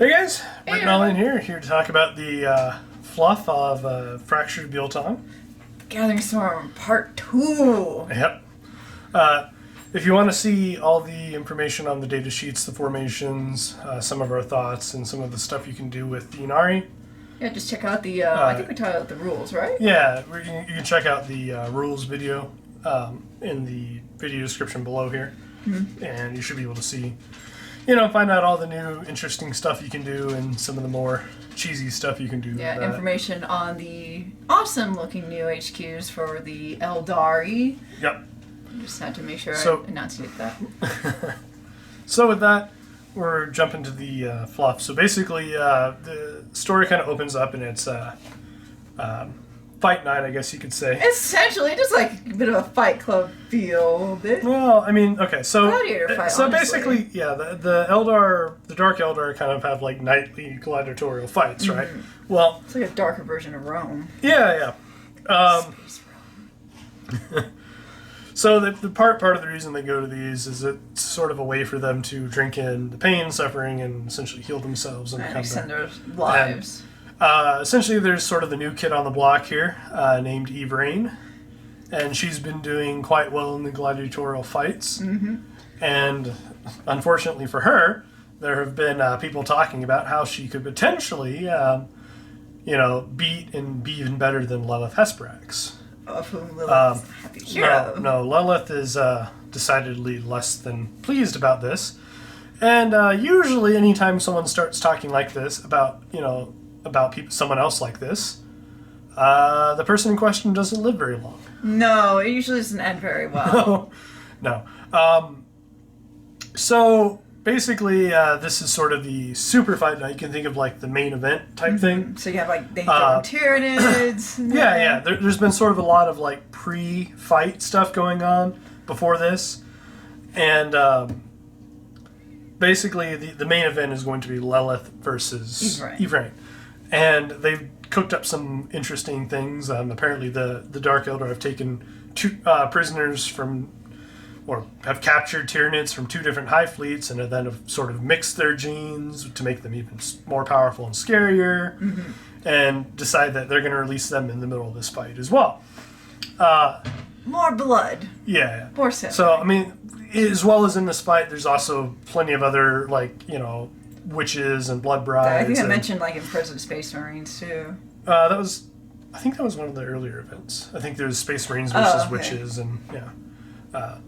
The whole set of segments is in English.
Hey guys, Brent and Alian here to talk about the fluff of Fracture of Biel-Tan. Gathering Storm Part 2. Yep. If you want to see all the information on the data sheets, the formations, some of our thoughts, and some of the stuff you can do with the Inari. Yeah, just check out the, I think we talked about the rules, right? Yeah, you can check out the rules video in the video description below here. Mm-hmm. And you should be able to see, find out all the new interesting stuff you can do and some of the more cheesy stuff you can do. Yeah, information on the awesome looking new HQs for the Eldar. Yep. Just had to make sure I enunciate that. So with that, we're jumping to the fluff. So basically, the story kind of opens up and it's fight night, I guess you could say. Essentially, just like a bit of a Fight Club feel. Well, I mean, okay, so gladiator fight, so honestly. basically, yeah, the Eldar, the Dark Eldar, kind of have like nightly gladiatorial fights, right? Well, it's like a darker version of Rome. Yeah. Space Rome. So the part of the reason they go to these is it's sort of a way for them to drink in the pain, suffering, and essentially heal themselves and extend their lives. Essentially, there's sort of the new kid on the block here, named Yvraine, and she's been doing quite well in the gladiatorial fights. Mm-hmm. And unfortunately for her, there have been people talking about how she could potentially, beat and be even better than Lelith Hesperax. Of whom Lelith is a happy hero. No, Lelith is decidedly less than pleased about this. And usually anytime someone starts talking like this about someone else like this, the person in question doesn't live very long. No, it usually doesn't end very well. No. So basically, this is sort of the super fight night. You can think of like the main event type thing. So you have like the Tyranids. Yeah. There's been sort of a lot of like pre-fight stuff going on before this, and basically the main event is going to be Lelith versus Yvraine. And they've cooked up some interesting things. Apparently the Dark Eldar have taken two prisoners or have captured Tyranids from two different hive fleets and then have sort of mixed their genes to make them even more powerful and scarier, and decide that they're going to release them in the middle of this fight as well. More blood. Yeah. More sin. So, I mean, as well as in this fight, there's also plenty of other, witches and blood brides. I think I mentioned, Imprisoned Space Marines, too. I think that was one of the earlier events. I think there's Space Marines versus witches, and, that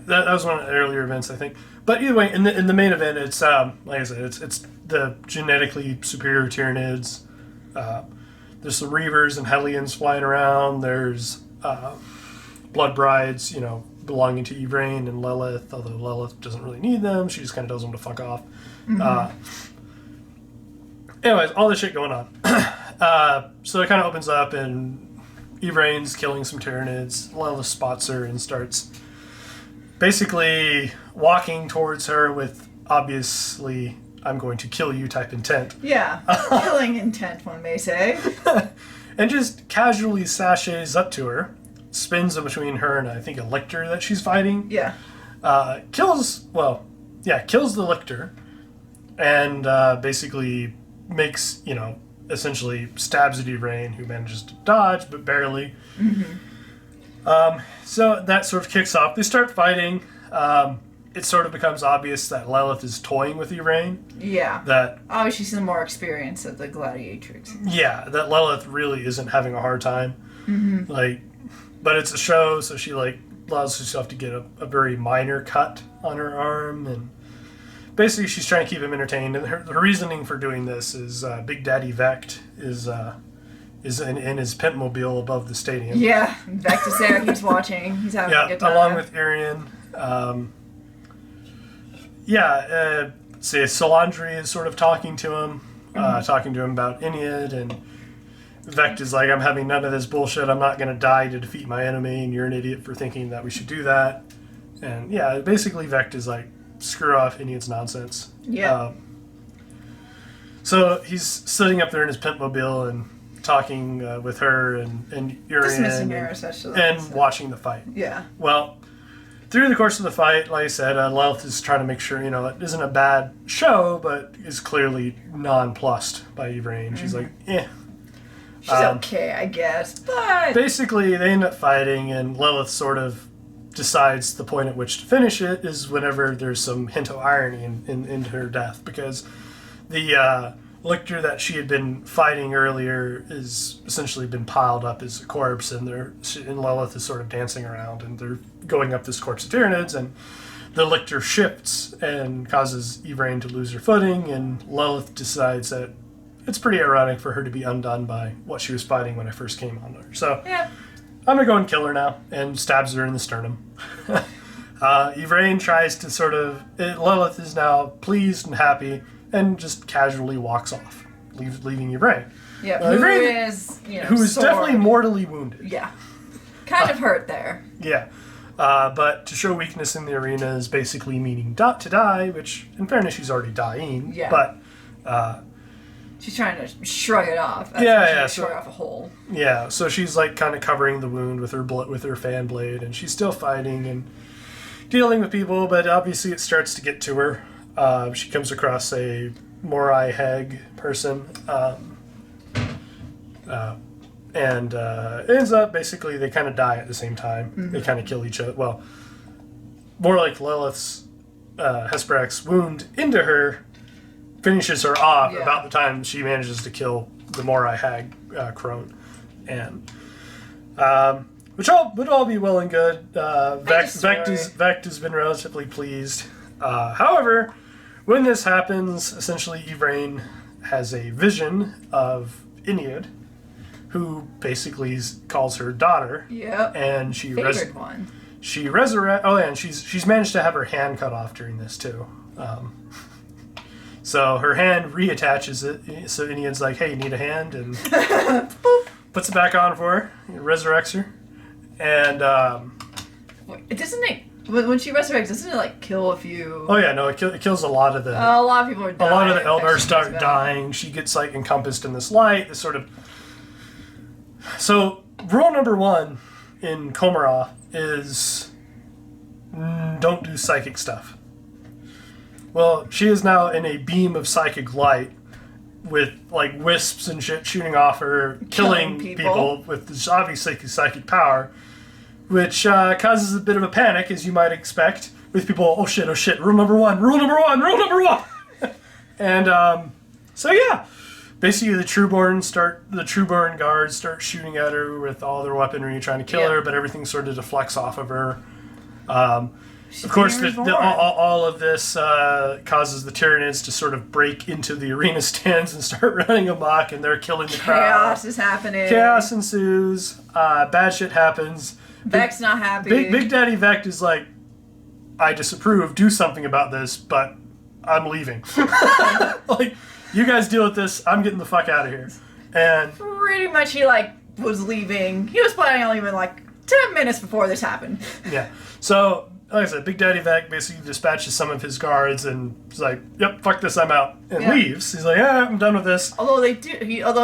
was one of the earlier events, I think. But either way, in the main event, it's, like I said, it's the genetically superior Tyranids. There's some Reavers and Hellions flying around. There's blood brides, belonging to Yvraine and Lelith, although Lelith doesn't really need them. She just kind of tells them to fuck off. Anyways, all this shit going on. So it kind of opens up, and Yvraine's killing some Tyranids. Lelith spots her and starts basically walking towards her with obviously I'm going to kill you type intent. Yeah, killing intent, one may say. And just casually sachets up to her, spins in between her and I think a lictor that she's fighting. Yeah. Kills the lictor, and basically makes, essentially stabs at Yvraine, who manages to dodge, but barely. So that sort of kicks off. They start fighting. It sort of becomes obvious that Lelith is toying with Yvraine. Yeah. That obviously she's more experience of the gladiatrix. Yeah, that Lelith really isn't having a hard time. But it's a show, so she allows herself to get a very minor cut on her arm, and basically she's trying to keep him entertained. And her reasoning for doing this is Big Daddy Vect is in his Pentmobile above the stadium. Yeah, Vect is there. He's watching. He's having a good time. Along with Arian. Solandri is sort of talking to him about Ennead, and Vect is like, I'm having none of this bullshit. I'm not going to die to defeat my enemy, and you're an idiot for thinking that we should do that. And basically Vect is like, screw off Ennead's nonsense. Yeah. So he's sitting up there in his Pentmobile and talking with her and Uriel dismissing her, essentially, and watching the fight. Yeah. Well, through the course of the fight, like I said, Lelith is trying to make sure, it isn't a bad show, but is clearly nonplussed by Yvraine. She's like, eh. She's okay, I guess, but... Basically, they end up fighting, and Lelith sort of decides the point at which to finish it is whenever there's some hint of irony in her death, because the lictor that she had been fighting earlier is essentially been piled up as a corpse, and Lelith is sort of dancing around, and they're going up this corpse of Tyranids, and the lictor shifts and causes Yvraine to lose her footing, and Lelith decides that it's pretty ironic for her to be undone by what she was fighting when I first came on her. So yeah. I'm going to go and kill her now, and stabs her in the sternum. Yvraine tries to Lelith is now pleased and happy, and just casually walks off, leaving Yvraine. Yeah, who is definitely mortally wounded. Yeah, kind of hurt there. Yeah, but to show weakness in the arena is basically meaning to die, which, in fairness, she's already dying. Yeah. But she's trying to shrug it off. Shrug off a hole. Yeah, so she's like kind of covering the wound with her fan blade, and she's still fighting and dealing with people, but obviously it starts to get to her. She comes across a Morai Hag person, and ends up basically they kind of die at the same time. Mm-hmm. They kind of kill each other. Well, more like Lelith's Hesperak's wound into her finishes her off about the time she manages to kill the Morai Hag Crone, and which would all be well and good. Vect has been relatively pleased. However, when this happens, essentially Yvraine has a vision of Iniad, who basically calls her daughter. Yep. And she one. She resurrects. Oh, yeah, and she's managed to have her hand cut off during this too. So her hand reattaches it. So Iniad's like, "Hey, you need a hand?" And puts it back on for her. He resurrects her, and doesn't it? When she resurrects, doesn't it like kill a few? Oh yeah, no, it kills a lot of the. A lot of people are dying. A lot of the Eldar start dying. She gets like encompassed in this light. This sort of. So rule number 1 in Komara is don't do psychic stuff. Well, she is now in a beam of psychic light with like wisps and shit shooting off her, killing people with this obviously psychic power. Which causes a bit of a panic, as you might expect, with people, oh shit, rule number one. And, so yeah, basically the Trueborn guards start shooting at her with all their weaponry, trying to kill her, but everything sort of deflects off of her. Of course, all of this causes the Tyranids to sort of break into the arena stands and start running amok, and they're killing the crowd. Chaos is happening. Chaos ensues. Bad shit happens. Vect's not happy. Big Daddy Vect is like, I disapprove, do something about this, but I'm leaving. Like, you guys deal with this, I'm getting the fuck out of here. And pretty much he was leaving. He was planning on leaving 10 minutes before this happened. Yeah. So, like I said, Big Daddy Vect basically dispatches some of his guards and is like, yep, fuck this, I'm out. And leaves. He's like, yeah, I'm done with this. Although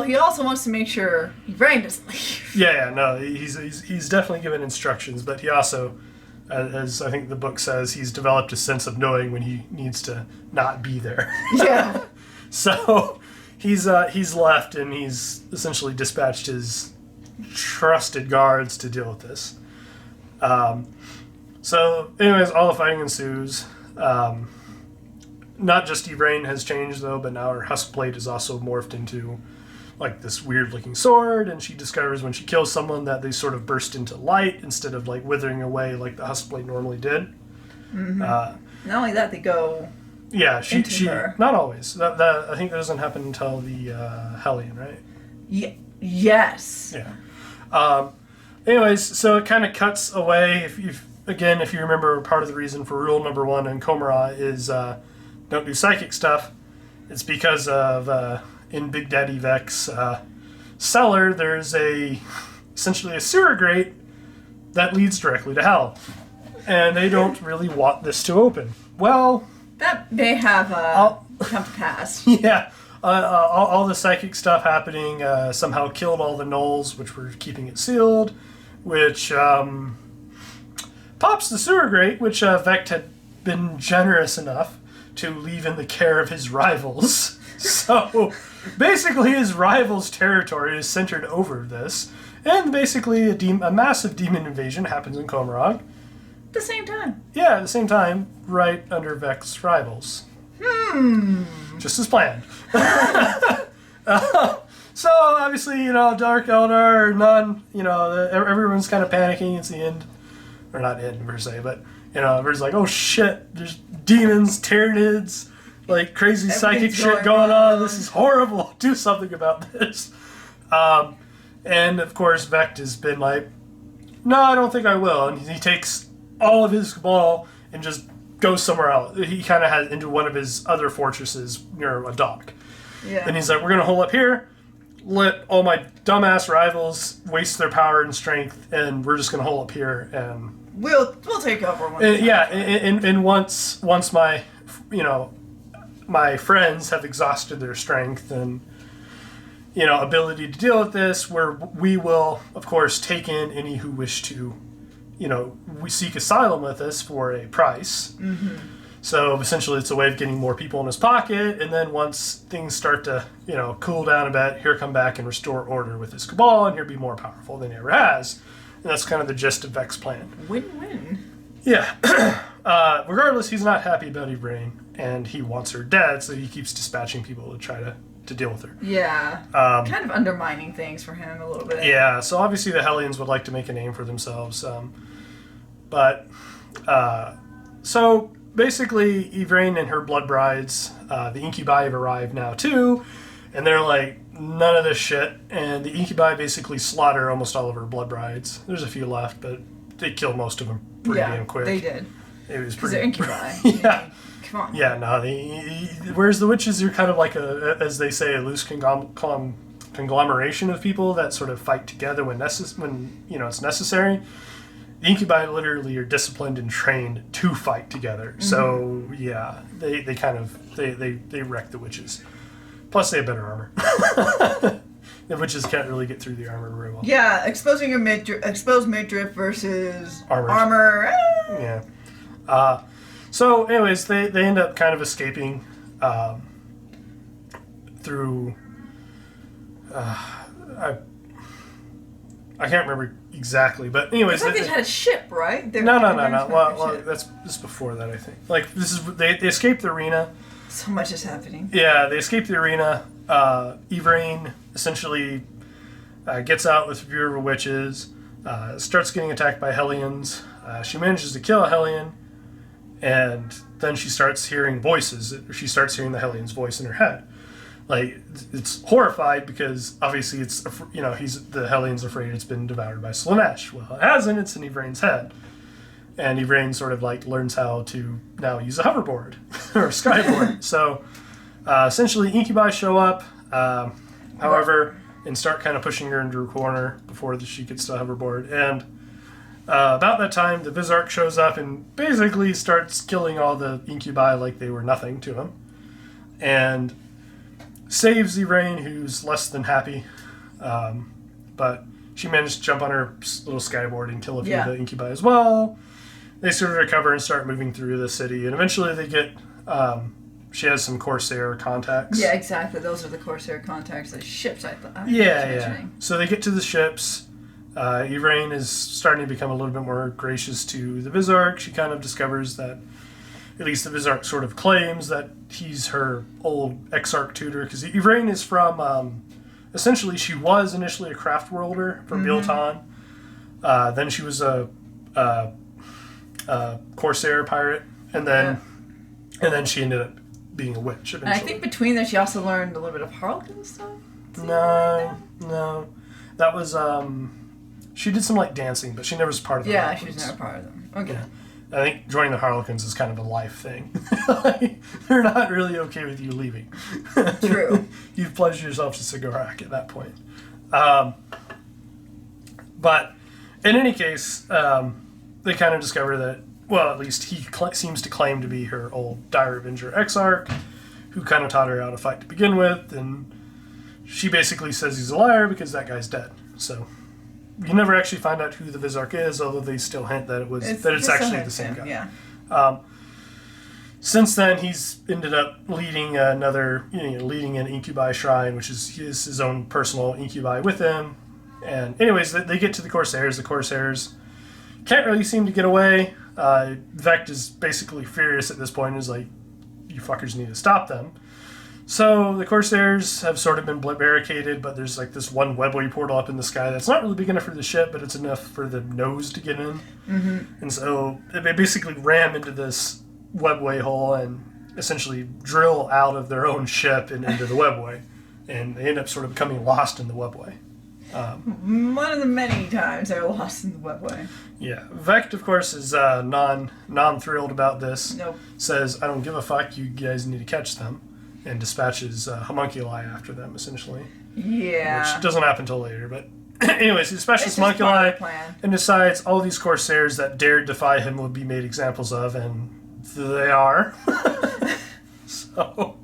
he also wants to make sure Yvraine doesn't leave. Yeah, no, he's definitely given instructions, but he also, as I think the book says, he's developed a sense of knowing when he needs to not be there. Yeah. So he's left, and he's essentially dispatched his trusted guards to deal with this. So, anyways, all the fighting ensues. Not just Yvraine has changed, though, but now her Huskblade is also morphed into, this weird-looking sword, and she discovers when she kills someone that they sort of burst into light instead of, withering away like the Huskblade normally did. Mm-hmm. Not only that, they go into her. Not always. That I think that doesn't happen until the Hellion, right? Yes. Yeah. Anyways, so it kind of cuts away, if you remember, part of the reason for rule number 1 in Komara is don't do psychic stuff. It's because of in Big Daddy Vect's cellar, there's essentially a sewer grate that leads directly to hell, and they don't really want this to open. Well, that may have come to pass. Yeah, all the psychic stuff happening somehow killed all the gnolls, which were keeping it sealed, which pops the sewer grate, which Vect had been generous enough to leave in the care of his rivals. So basically his rivals' territory is centered over this, and basically a massive demon invasion happens in Komarog. At the same time. Yeah, at the same time, right under Vect's rivals. Just as planned. So obviously, Dark Eldar, everyone's kind of panicking. It's the end, or not end per se, but everyone's like, oh shit, there's demons, Tyranids, like crazy psychic shit going on. This is horrible. Do something about this. And of course, Vect has been like, no, I don't think I will. And he takes all of his cabal and just goes somewhere else. He kind of has into one of his other fortresses near a dock. Yeah. And he's like, we're going to hole up here, let all my dumbass rivals waste their power and strength, and we're just going to hole up here, and we'll take over. And once my my friends have exhausted their strength and ability to deal with this, we will of course take in any who wish to we seek asylum with us for a price. Mm-hmm. So essentially it's a way of getting more people in his pocket, and then once things start to, cool down a bit, he'll come back and restore order with his cabal, and he'll be more powerful than he ever has. And that's kind of the gist of Vect's plan. Win-win. Yeah. Regardless, he's not happy about Yvraine, and he wants her dead, so he keeps dispatching people to try to deal with her. Yeah. Kind of undermining things for him a little bit. Yeah, so obviously the Hellions would like to make a name for themselves. So basically, Yvraine and her blood brides, the incubi have arrived now too, and they're like, none of this shit. And the incubi basically slaughter almost all of her blood brides. There's a few left, but they killed most of them pretty damn quick. They did. It was pretty. They're incubi. Yeah. Come on. Yeah, no. Whereas the witches are kind of like as they say, a loose conglomeration of people that sort of fight together when it's necessary. The incubi literally are disciplined and trained to fight together. Mm-hmm. So yeah, they wreck the witches. Plus they have better armor. The witches can't really get through the armor very well. Yeah, exposed midriff versus armor. Yeah. So anyways, they end up kind of escaping through. I can't remember exactly, but anyways, they had a ship, right? No. Well, that's before that, I think. Like they escaped the arena. So much is happening. Yeah, they escaped the arena. Yvraine essentially gets out with a few of her witches, starts getting attacked by Hellions. She manages to kill a Hellion, and then she starts hearing voices. She starts hearing the Hellion's voice in her head. Like, it's horrified because obviously it's, the Hellion's afraid it's been devoured by Slaanesh. Well, it hasn't. It's in Yvraine's head. And Yvraine sort of like learns how to now use a hoverboard or a skyboard. So essentially incubi show up, however, and start kind of pushing her into a corner before she gets to the hoverboard. And about that time, the Vizarch shows up and basically starts killing all the incubi like they were nothing to him. And saves Yvraine, who's less than happy. But she managed to jump on her little skyboard and kill a few of the incubi as well. They sort of recover and start moving through the city. And eventually they get... she has some Corsair contacts. Yeah, exactly. Those are the Corsair contacts. The ships, I thought. Yeah. So they get to the ships. Yvraine is starting to become a little bit more gracious to the Vizarch. She kind of discovers that, at least the Vizarch sort of claims that he's her old Exarch tutor. Because Yvraine is from, essentially she was initially a craft worlder from Biel-Tan. Then she was a Corsair pirate. And then she ended up being a witch eventually. And I think between them she also learned a little bit of Harlequin stuff? No. That was, she did some like dancing, but she never was part of the Harlequins. Yeah, she was never part of them. Okay. Yeah. I think joining the Harlequins is kind of a life thing. They're not really okay with you leaving. True. You've pledged yourself to Sigorak at that point. But in any case, they kind of discover that, well, at least he seems to claim to be her old Dire Avenger Exarch, who kind of taught her how to fight to begin with, and she basically says he's a liar because that guy's dead. So you never actually find out who the Vizark is, although they still hint that it's actually the same guy. Yeah. Since then, he's ended up leading leading an incubi shrine, which is his own personal incubi with him. And anyways, they get to the Corsairs. The Corsairs can't really seem to get away. Vect is basically furious at this point and is like, you fuckers need to stop them. So the Corsairs have sort of been barricaded, but there's like this one webway portal up in the sky that's not really big enough for the ship, but it's enough for the nose to get in. Mm-hmm. And so they basically ram into this webway hole and essentially drill out of their own ship and into the webway. And they end up sort of becoming lost in the webway. One of the many times they're lost in the webway. Yeah. Vect, of course, is non-thrilled about this. Nope. Says, I don't give a fuck, you guys need to catch them. And dispatches homunculi after them, essentially. Yeah. Which doesn't happen until later, but... anyways, he dispatches homunculi and decides all these Corsairs that dared defy him would be made examples of, and they are. So...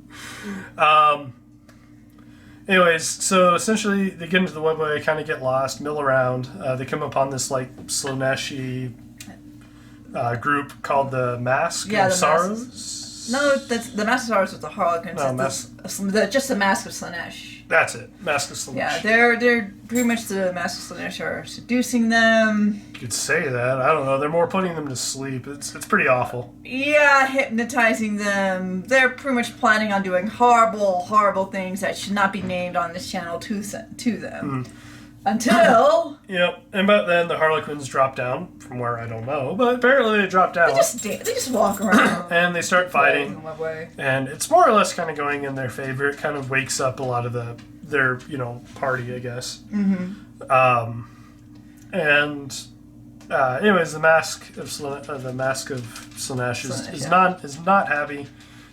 anyways, so essentially they get into the webway, kind of get lost, mill around. They come upon this like Slaaneshi group called the Mask of Sorrows. No, that's the Mask of Sorrows with the Harlequin. No, just the Mask of Slaanesh. That's it, Mask of Slaanesh. Yeah, they're pretty much the Mask of Slaanesh are seducing them. You could say that. I don't know. They're more putting them to sleep. It's pretty awful. Yeah, hypnotizing them. They're pretty much planning on doing horrible, horrible things that should not be named on this channel to them. Until... Yep, and about then the Harlequins drop down, from where I don't know, but apparently they drop down. They just walk around. And they start fighting. And it's more or less kind of going in their favor. It kind of wakes up a lot of their party, I guess. Mm-hmm. Anyways, the Mask of Slaanesh is not happy.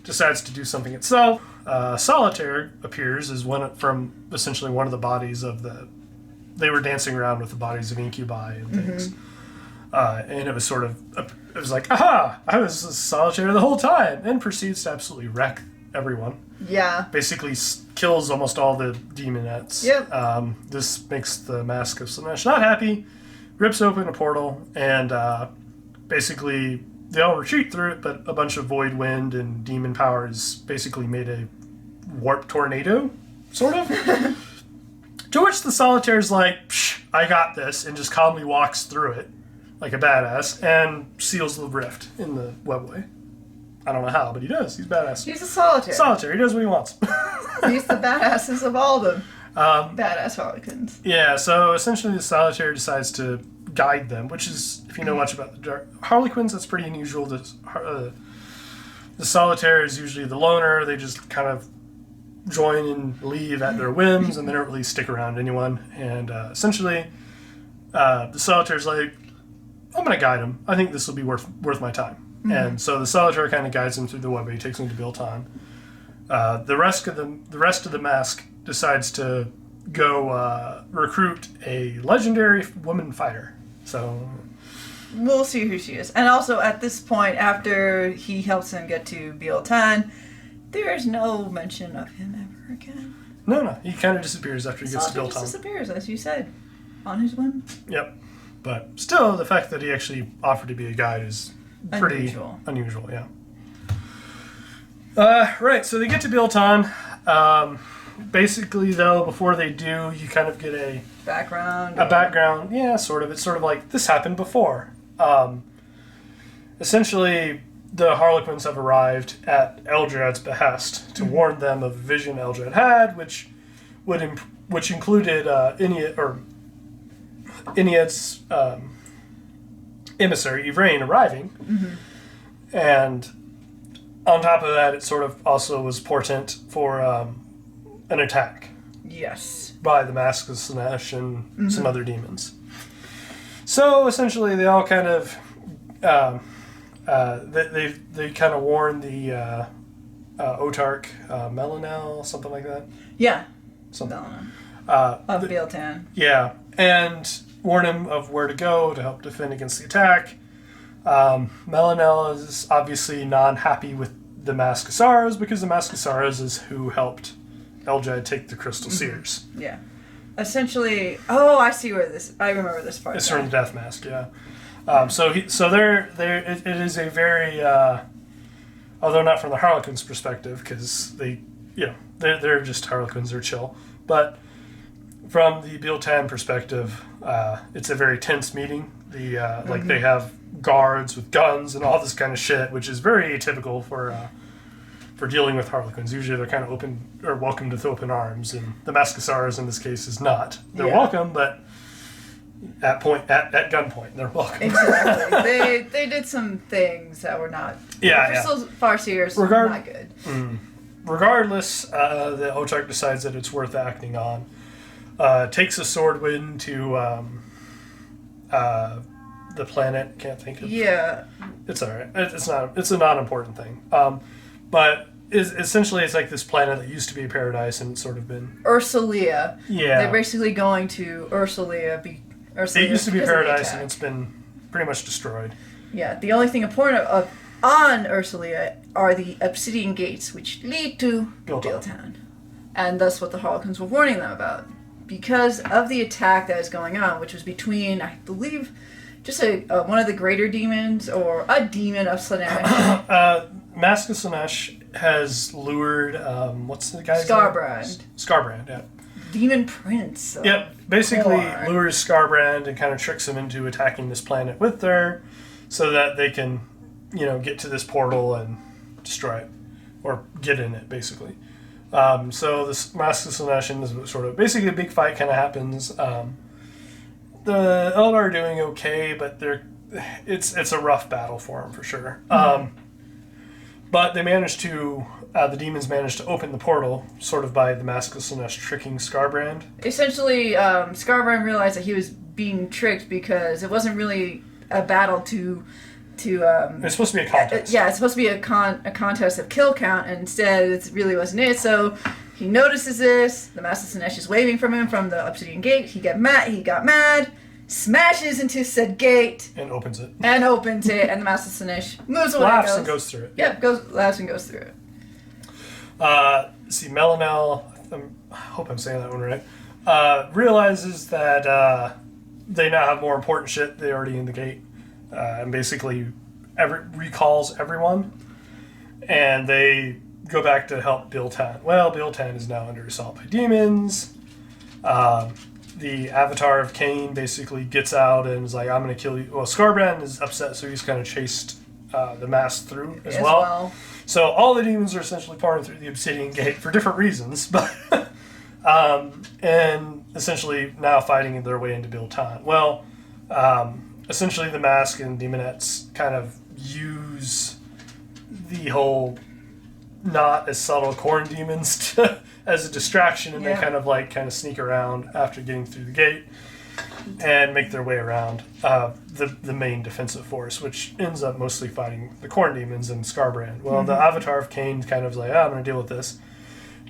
Decides to do something itself. Solitaire appears as from essentially one of the bodies of the... They were dancing around with the bodies of incubi and things. Mm-hmm. And it was sort of... It was like, aha! I was a Solitaire the whole time! And proceeds to absolutely wreck everyone. Yeah. Basically kills almost all the demonettes. Yep. This makes the Mask of Slaanesh not happy. Rips open a portal and basically they all retreat through it, but a bunch of void wind and demon powers basically made a warp tornado, sort of. To which the Solitaire's like, psh, I got this, and just calmly walks through it like a badass and seals the rift in the webway. I don't know how, but he does. He's badass. He's a Solitaire. Solitaire. He does what he wants. He's the badasses of all the badass Harlequins. Yeah, so essentially the Solitaire decides to guide them, which is, if you know much about the Harlequins, that's pretty unusual. The Solitaire is usually the loner. They just kind of join and leave at their whims, and they don't really stick around anyone. And essentially, the Solitaire's like, I'm going to guide him. I think this will be worth my time. Mm-hmm. And so the Solitaire kind of guides him through the webway, takes him to Biel-Tan. The rest of the mask decides to go recruit a legendary woman fighter. So we'll see who she is. And also at this point, after he helps him get to Biel-Tan, there is no mention of him ever again. No. He kind of disappears after he gets to Biel-Tan. He disappears, as you said, on his whim. Yep. But still, the fact that he actually offered to be a guide is pretty unusual, yeah. Right, so they get to Biel-Tan. Basically, though, before they do, you kind of get a background. Yeah, sort of. It's sort of like, this happened before. Essentially, the Harlequins have arrived at Eldrad's behest to warn them of a vision Eldrad had, which included Iniad's emissary, Yvraine, arriving. Mm-hmm. And on top of that, it sort of also was portent for an attack. Yes. By the Mask of Slaanesh and some other demons. So essentially, they all kind of they kind of warn the Autarch Melanel, something like that. Yeah. Something. Melanel. Of Biel-Tan. Yeah, and warn him of where to go to help defend against the attack. Melanel is obviously non-happy with the Mask of Sorrows because the Mask of Sorrows is who helped Eldrad take the Crystal Seers. Yeah. essentially, I see where this. I remember this part. It's from the Death Mask, yeah. It is a very, although not from the Harlequin's perspective, because they're just Harlequins, they're chill. But from the Biel-Tan perspective, it's a very tense meeting. Like they have guards with guns and all this kind of shit, which is very atypical for dealing with Harlequins. Usually they're kind of open or welcome with open arms, and the Maskasars in this case is not. They're welcome, but at gunpoint they're welcome. Exactly. they did some things that were not. For Farseers, not good. Regardless, the Otrak decides that it's worth acting on. Takes a sword wind to the planet. Can't think of. Yeah. It's alright. It's not. It's a non-important thing. But essentially, it's like this planet that used to be a paradise and it's sort of been. Ur-elica. Yeah. They're basically going to Ur-elica. It used to be paradise and it's been pretty much destroyed. Yeah. The only thing important on Ur-elica are the obsidian gates, which lead to Biel-Tan. And that's what the Harlequins were warning them about. Because of the attack that is going on, which was between, I believe, just one of the greater demons or a demon of Slaanesh. Mask of Slaanesh has lured, what's the guy's Skarbrand. name? Skarbrand, yeah. Demon Prince. Yep, basically lures Skarbrand and kind of tricks him into attacking this planet with her so that they can, get to this portal and destroy it. Or get in it, basically. So this Mask of Slaanesh is sort of basically a big fight kind of happens. The Eldar are doing okay, but it's a rough battle for them for sure. But they managed to the demons managed to open the portal sort of by the Mask of Slaanesh tricking Skarbrand. Essentially, Skarbrand realized that he was being tricked because it wasn't really a battle to. It's supposed to be a contest. It's supposed to be a contest of kill count, and instead it really wasn't it. So he notices this. The Master Slaanesh is waving from him from the obsidian gate. He got mad, smashes into said gate, and opens it. And the Master Slaanesh moves away. Laughs and goes through it. Yep, laughs and goes through it. Melanel, I hope I'm saying that one right, realizes that they now have more important shit. They're already in the gate. And basically recalls everyone, and they go back to help Biel-Tan. Well, Biel-Tan is now under assault by demons. The Avatar of Cain basically gets out and is like, I'm going to kill you. Well, Skarbrand is upset, so he's kind of chased the mask through as well. So all the demons are essentially pouring through the Obsidian Gate for different reasons, but and essentially now fighting their way into Biel-Tan. Well, essentially, the Mask and Demonettes kind of use the whole not as subtle corn demons as a distraction, and they kind of sneak around after getting through the gate and make their way around the main defensive force, which ends up mostly fighting the corn demons and Skarbrand. Well, the Avatar of Cain kind of is like, I'm going to deal with this.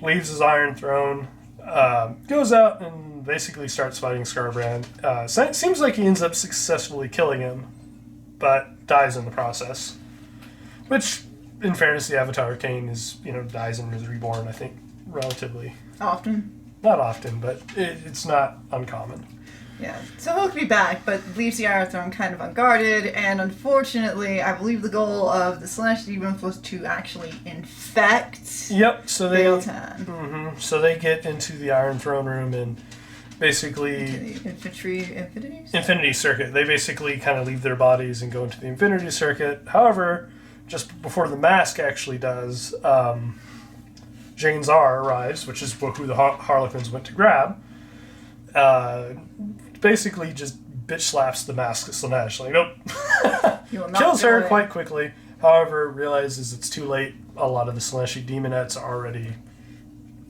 Leaves his Iron Throne, goes out and basically starts fighting Skarbrand. Seems like he ends up successfully killing him, but dies in the process. Which, in fairness, the Avatar of Cain is, dies and is reborn, I think, relatively. Often? Not often, but it's not uncommon. Yeah, so he'll be back, but leaves the Iron Throne kind of unguarded, and unfortunately, I believe the goal of the Slaanesh demons was to actually infect. Yep, so Biel-Tan. So they get into the Iron Throne room and basically into the Infinity Circuit. They basically kind of leave their bodies and go into the Infinity Circuit. However, just before the mask actually does, Jane Zar arrives, which is who the Harlequins went to grab. Basically just bitch slaps the Mask of Slaanesh. Like, nope. Kills her quite quickly. However, realizes it's too late. A lot of the Slaaneshi demonettes are already...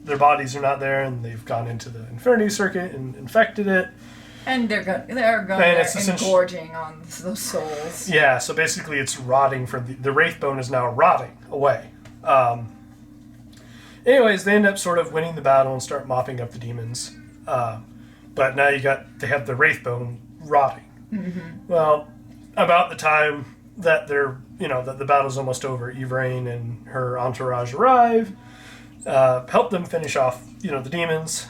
Their bodies are not there, and they've gone into the Infinity Circuit and infected it. And they're going and gorging on those souls. Yeah, so basically it's rotting from... The Wraith bone is now rotting away. Anyways, they end up sort of winning the battle and start mopping up the demons. But now they have the Wraith bone rotting. Mm-hmm. Well, about the time that that the battle's almost over, Yvraine and her entourage arrive, help them finish off, the demons,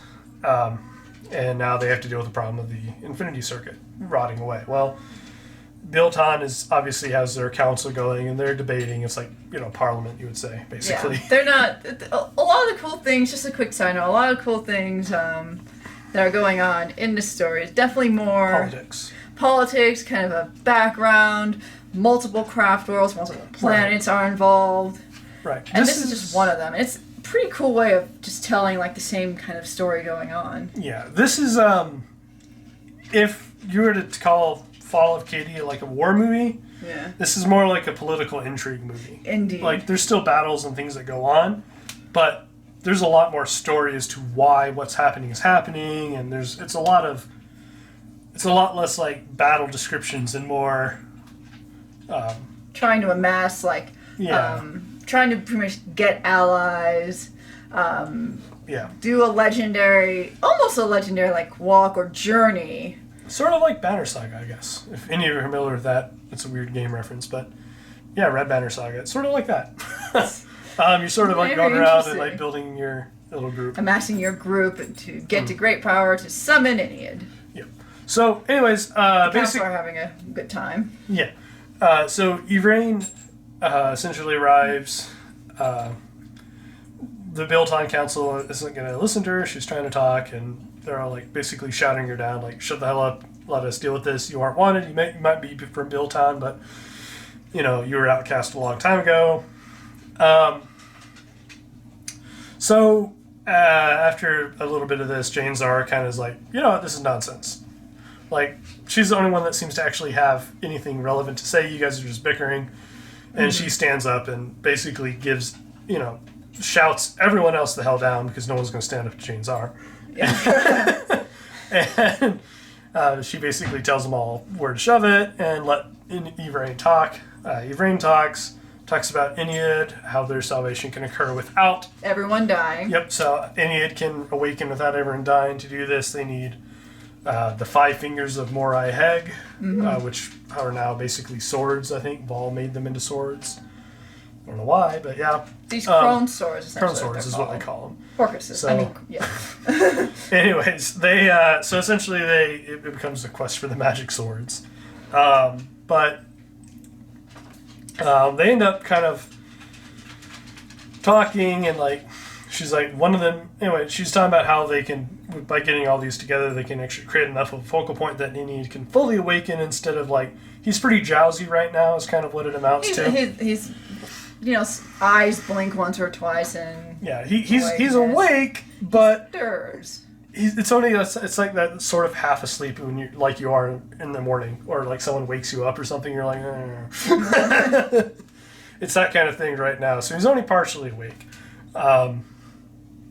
and now they have to deal with the problem of the Infinity Circuit rotting away. Well, Biel-Tan is obviously has their council going, and they're debating. It's like, Parliament, you would say, basically. Yeah, they're not... A lot of the cool things, just a quick side note, a lot of cool things that are going on in this story is definitely more... Politics, kind of a background, multiple craft worlds, multiple planets are involved. Right. And this is just one of them. It's a pretty cool way of just telling, like, the same kind of story going on. Yeah, this is, if you were to call Fall of Cadia like a war movie, this is more like a political intrigue movie. Indeed. Like, there's still battles and things that go on, but there's a lot more story as to why what's happening is happening, and it's a lot less like battle descriptions and more trying to amass, like, trying to pretty much get allies, do almost a legendary like walk or journey. Sort of like Banner Saga, I guess. If any of you are familiar with that, it's a weird game reference, but yeah, Red Banner Saga. It's sort of like that. You're sort of like going around and like building your little group. Amassing your group to get to great power to summon Iyanden. Yep. So, anyways, basically are having a good time. Yeah. So Yvraine essentially arrives. The Biel-Tan Council isn't going to listen to her. She's trying to talk, and they're all like basically shouting her down, like, "Shut the hell up! Let us deal with this. You aren't wanted. You might be from Biel-Tan, but you were outcast a long time ago." So after a little bit of this, Jane Zara kind of is like, "You know what? This is nonsense." Like, she's the only one that seems to actually have anything relevant to say. You guys are just bickering. And she stands up and basically gives, shouts everyone else the hell down because no one's going to stand up to Jane Zara. Yeah. And she basically tells them all where to shove it and let Yvraine talk. Yvraine talks about Iyanden, how their salvation can occur without everyone dying. Yep, so Iyanden can awaken without everyone dying. To do this, they need the 5 fingers of Morai Heg, which are now basically swords, I think. Vol made them into swords. I don't know why, but yeah. These Crone swords, Crone swords is what they call them. Porcuses. So, anyways, so essentially it becomes a quest for the magic swords. But they end up kind of talking, and like, she's like, one of them, anyway, she's talking about how they can, by getting all these together, they can actually create enough of a focal point that Iyanden can fully awaken instead of like, he's pretty drowsy right now is kind of what it amounts to. He's eyes blink once or twice and... Yeah, he's awake, but... Stirs. It's like that sort of half asleep when you are in the morning, or like someone wakes you up or something, you're like, It's that kind of thing right now. So he's only partially awake.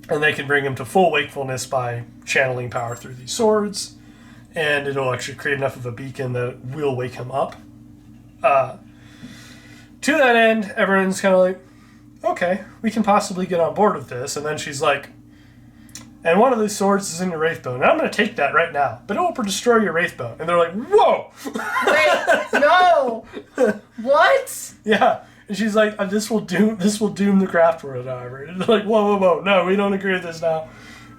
And they can bring him to full wakefulness by channeling power through these swords, and it'll actually create enough of a beacon that will wake him up. To that end, everyone's kind of like, okay, we can possibly get on board with this. And then she's like, and one of these swords is in your Wraith Bone. And I'm going to take that right now, but it will destroy your Wraith Bone. And they're like, whoa! Wait, no! What? Yeah. And she's like, this will doom the craft world, however. And they're like, whoa, no, we don't agree with this now.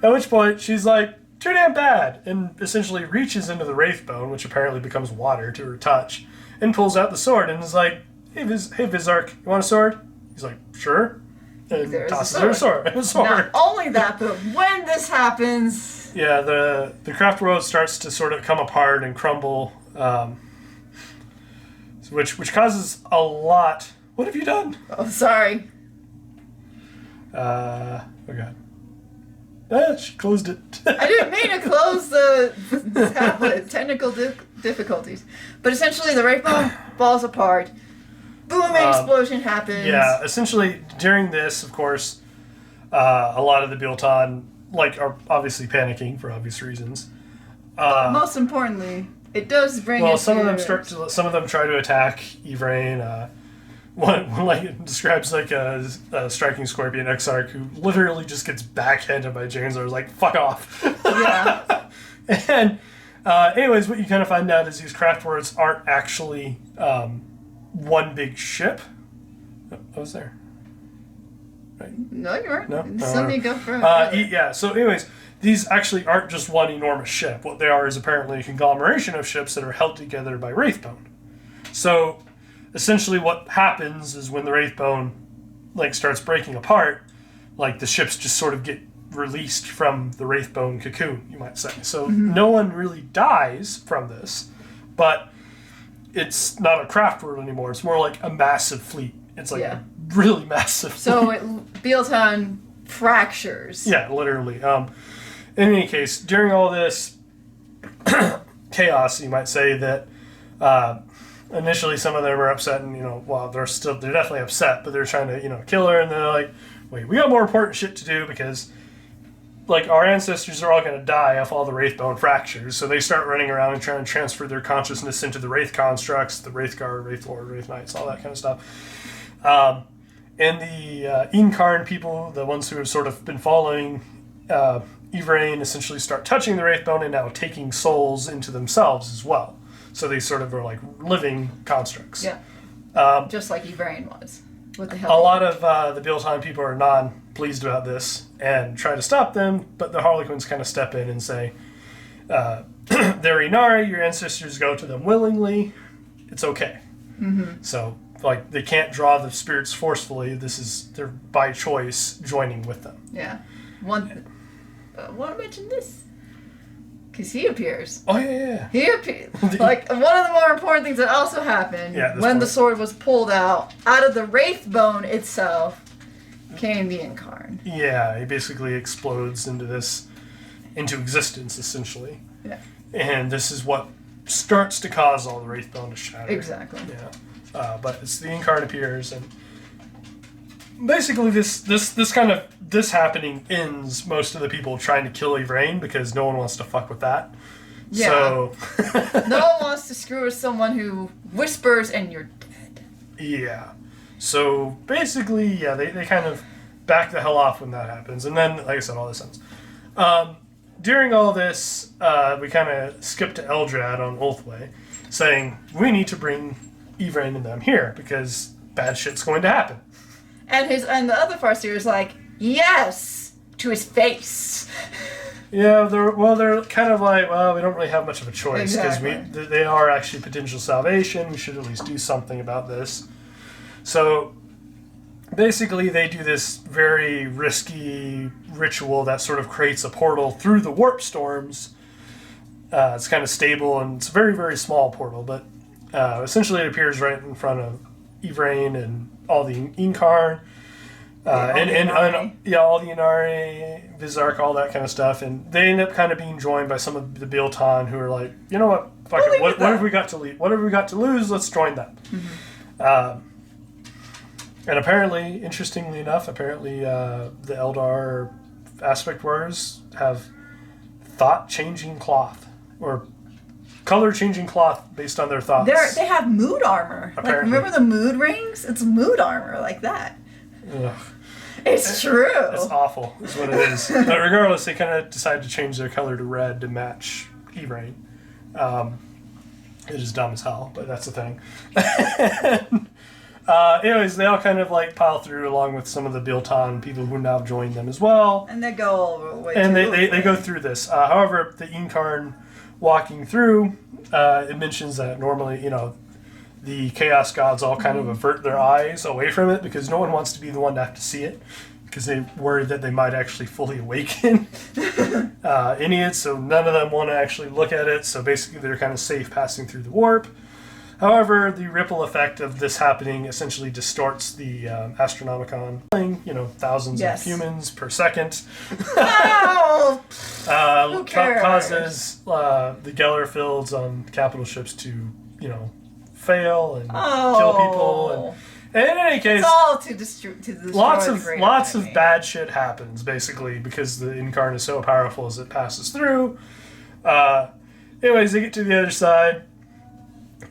At which point, she's like, too damn bad, and essentially reaches into the Wraith Bone, which apparently becomes water to her touch, and pulls out the sword, and is like, hey Vizark, you want a sword? He's like, sure. And tosses her a sword. Not only that, but when this happens... Yeah, the craft world starts to sort of come apart and crumble, which causes a lot... What have you done? Oh, sorry. Oh, God. She closed it. I didn't mean to close the tablet. Technical difficulties. But essentially, the Wraith Bone falls apart. Booming explosion happens. Yeah, essentially, during this, of course, a lot of the Biel-Tan, are obviously panicking for obvious reasons. Most importantly, it does bring... Well, some of them try to attack Yvraine. One describes a striking Scorpion Exarch who literally just gets backhanded by James. I was like, fuck off. Yeah. And anyways, what you kind of find out is these craft worlds aren't actually one big ship. I was there. right? No, you're right. No? Something go for yeah, so anyways, these actually aren't just one enormous ship. What they are is apparently a conglomeration of ships that are held together by Wraithbone. So, essentially what happens is when the Wraithbone, like, starts breaking apart, like, the ships just sort of get released from the Wraithbone cocoon, you might say. So, no one really dies from this, but it's not a craft world anymore. It's more like a massive fleet. It's like a really massive fleet. So, Biel-Tan fractures. Yeah, literally. In any case, during all this chaos, you might say that initially some of them are upset, and they're definitely upset, but they're trying to kill her, and they're like, wait, we got more important shit to do because like our ancestors are all going to die if all the Wraithbone fractures. So they start running around and trying to transfer their consciousness into the Wraith constructs, the Wraith Guard, Wraith Lord, Wraith Knights, all that kind of stuff. And the Incarn people, the ones who have sort of been following Yvraine, essentially start touching the Wraithbone and now taking souls into themselves as well. So they sort of are like living constructs. Yeah. Just like Yvraine was. What the hell? A lot of the Biel-Tan people are non-pleased about this and try to stop them, but the Harlequins kind of step in and say, they're Inari, your ancestors go to them willingly, it's okay. Mm-hmm. So, like, they can't draw the spirits forcefully, they're by choice joining with them. Yeah. Want to mention this? Because he appears. Oh, yeah. He appears. Like, one of the more important things that also happened when the sword was pulled out of the Wraithbone itself came the Incarn. Yeah, he basically explodes into existence, essentially. Yeah. And this is what starts to cause all the Wraithbone to shatter. Exactly. Yeah. But it's the Incarn appears, and basically this happening ends most of the people trying to kill Yvraine because no one wants to fuck with that. Yeah. So no one wants to screw with someone who whispers and you're dead. Yeah. So basically, they kind of back the hell off when that happens. And then, like I said, all this ends. During all this, we kind of skip to Eldrad on Ulthway, saying, we need to bring Yvraine and them here because bad shit's going to happen. And the other Farseer is like, yes, to his face. Yeah, they're kind of like, well, we don't really have much of a choice because Exactly. they are actually potential salvation. We should at least do something about this. So basically, they do this very risky ritual that sort of creates a portal through the warp storms. It's kind of stable and it's a very, very small portal, but essentially it appears right in front of Yvraine and all the Incarn. All the Inari, Vizark, all that kind of stuff, and they end up kind of being joined by some of the Biel-Tan who are like, you know what, fuck it, what have we got to lose? What have we got to lose? Let's join them. Mm-hmm. And apparently, interestingly enough, the Eldar aspect wearers have thought-changing cloth, or color-changing cloth based on their thoughts. They have mood armor. Apparently. Like, remember the mood rings? It's mood armor like that. Ugh. It's true. It's awful, is what it is. But regardless, they kind of decided to change their color to red to match Yvraine. It is dumb as hell, but that's the thing. Anyways, they all kind of like pile through along with some of the Biel-Tan people who now joined them as well. And they go all the way and they go through this. However, the Incarn walking through, it mentions that normally, the Chaos Gods all kind of avert their eyes away from it because no one wants to be the one to have to see it because they worry that they might actually fully awaken idiots, so none of them want to actually look at it, so basically they're kind of safe passing through the warp. However, the ripple effect of this happening essentially distorts the Astronomicon, thousands of humans per second. Oh! Who cares? Causes the Geller fields on capital ships to, fail and kill people. And in any case, it's all to destroy lots of bad shit happens, basically, because the Incarn is so powerful as it passes through. Anyways, they get to the other side.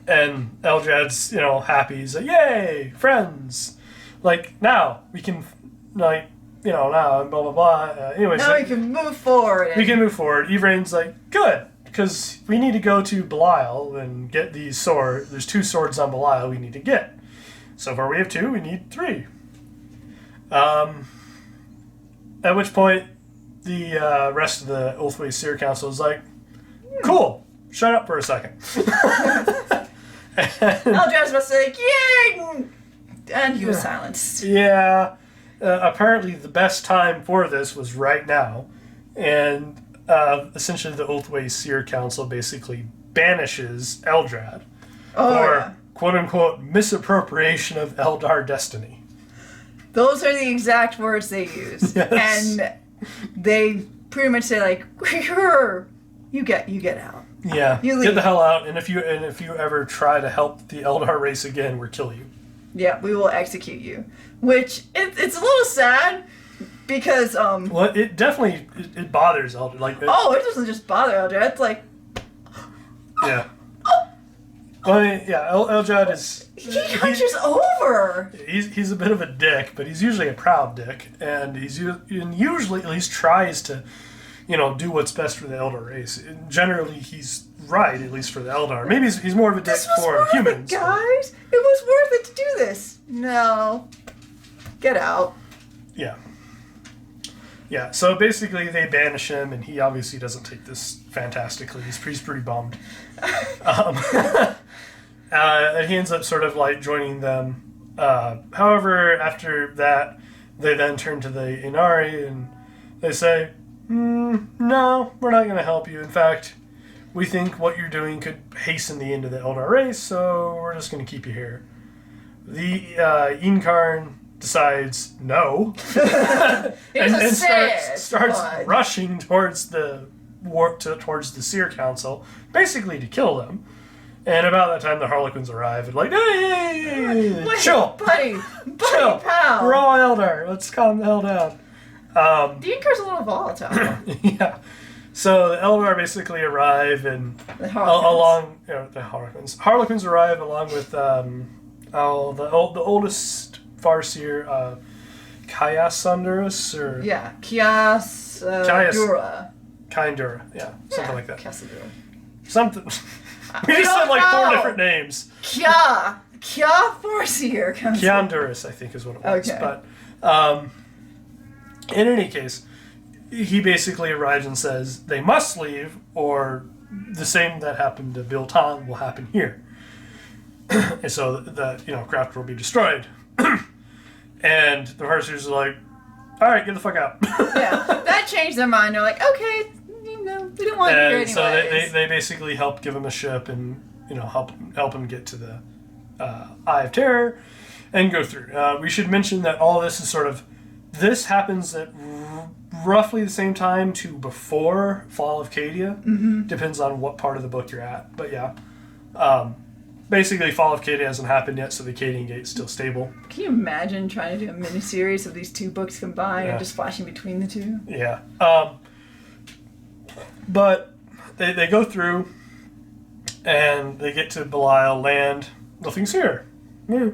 And Eldrad's, happy. He's like, yay, friends. Like, now, we can, now, blah, blah, blah. Anyways. Now we can move forward. Yvraine's like, good, because we need to go to Belial and get these swords. There's 2 swords on Belial we need to get. So far we have 2, we need 3. At which point, the rest of the Ulthway Seer Council is like, cool, shut up for a second. Eldrad's about to say, yay! And he was silenced. Yeah. Apparently the best time for this was right now. And essentially the Ulthway Seer Council basically banishes Eldrad for quote-unquote misappropriation of Eldar destiny. Those are the exact words they use. Yes. And they pretty much say, like, you get out. Yeah, you get the hell out, and if you ever try to help the Eldar race again, we'll kill you. Yeah, we will execute you. Which, it's a little sad, because, Well, it definitely, it bothers Eldar. Like, it doesn't just bother Eldar, it's like... Yeah. Well, yeah, Eldrad is... He hunches over! He's a bit of a dick, but he's usually a proud dick, and usually at least tries to, do what's best for the Eldar race. And generally, he's right, at least for the Eldar. Maybe he's more of a dick for humans. It, guys! It was worth it to do this! No. Get out. Yeah. Yeah, so basically they banish him, and he obviously doesn't take this fantastically. He's pretty bummed. And he ends up sort of like joining them. However, after that, they then turn to the Inari, and they say, no, we're not going to help you. In fact, we think what you're doing could hasten the end of the Eldar race, so we're just going to keep you here. The Incarn decides no, and starts rushing towards the towards the Seer Council, basically to kill them. And about that time, the Harlequins arrive and like, hey, chill, buddy, chill, pal. We're all Eldar. Let's calm the hell down. The Incar's a little volatile. Yeah. So the Eldar basically arrive, and the Harlequins. The Harlequins arrive along with the oldest Farseer, Kayasundurus, or Kias Dura. Kindura, something like that. Kiasadura. Something. We just said like 4 different names. Kia Farseer comes. Kiandurus, I think, is what it was. Okay. But in any case, he basically arrives and says they must leave, or the same that happened to Biel-Tan will happen here. And so the craft will be destroyed. And the Farseers are like, all right, get the fuck out. Yeah, that changed their mind. They're like, okay, we don't want to hear anyways. So they basically help give him a ship and help him get to the Eye of Terror and go through. We should mention that all this is this happens at roughly the same time to before Fall of Cadia. Mm-hmm. Depends on what part of the book you're at, but yeah. Basically, Fall of Cadia hasn't happened yet, so the Cadian Gate's still stable. Can you imagine trying to do a miniseries of these 2 books combined and just flashing between the 2? Yeah. But they go through, and they get to Belial land. Nothing's here. Yeah.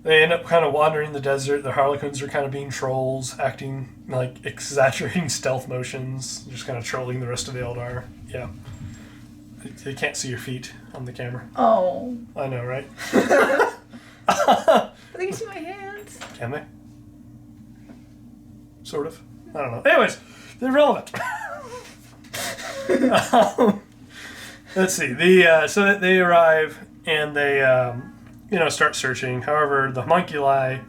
They end up kind of wandering the desert. The Harlequins are kind of being trolls, acting like exaggerating stealth motions, just kind of trolling the rest of the Eldar. Yeah. They can't see your feet on the camera. Oh. I know, right? But they can see my hands. Can they? Sort of. I don't know. Anyways, they're relevant. Let's see. So they arrive and they start searching. However, the homunculi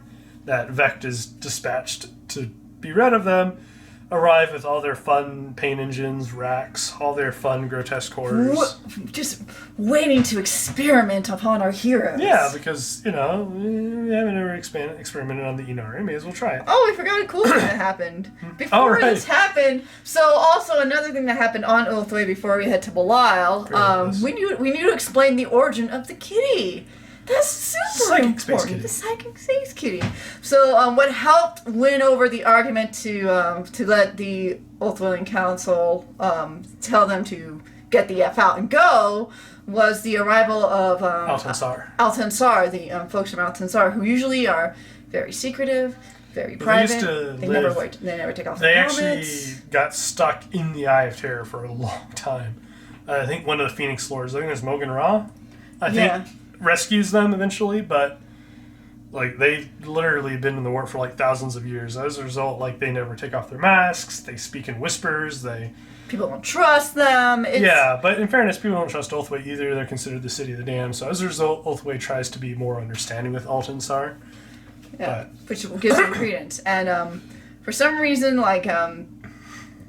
that Vect is dispatched to be rid of them arrive with all their fun paint engines, racks, all their fun grotesque horrors. Just waiting to experiment upon our heroes. Yeah, because, we haven't ever experimented on the Inari. May as well try it. Oh, we forgot a cool thing that happened. Before this happened, so also another thing that happened on Ulthway before we head to Belial, we need to explain the origin of the kitty. That's super important. The psychic space kitty. So, what helped win over the argument to let the Ultramar Council tell them to get the F out and go was the arrival of Altansar, the folks from Altansar, who usually are very secretive, very private. They never take off their helmets. They actually got stuck in the Eye of Terror for a long time. I think one of the Phoenix Lords, I think it was Mogan Ra, rescues them eventually, but Like, they literally have been in the war for, like, thousands of years. As a result, like, they never take off their masks, they speak in whispers, People don't trust them. Yeah, but in fairness, people don't trust Ulthway either. They're considered the city of the damned. So as a result, Ulthway tries to be more understanding with Altansar. Yeah, which gives them credence. And for some reason, like,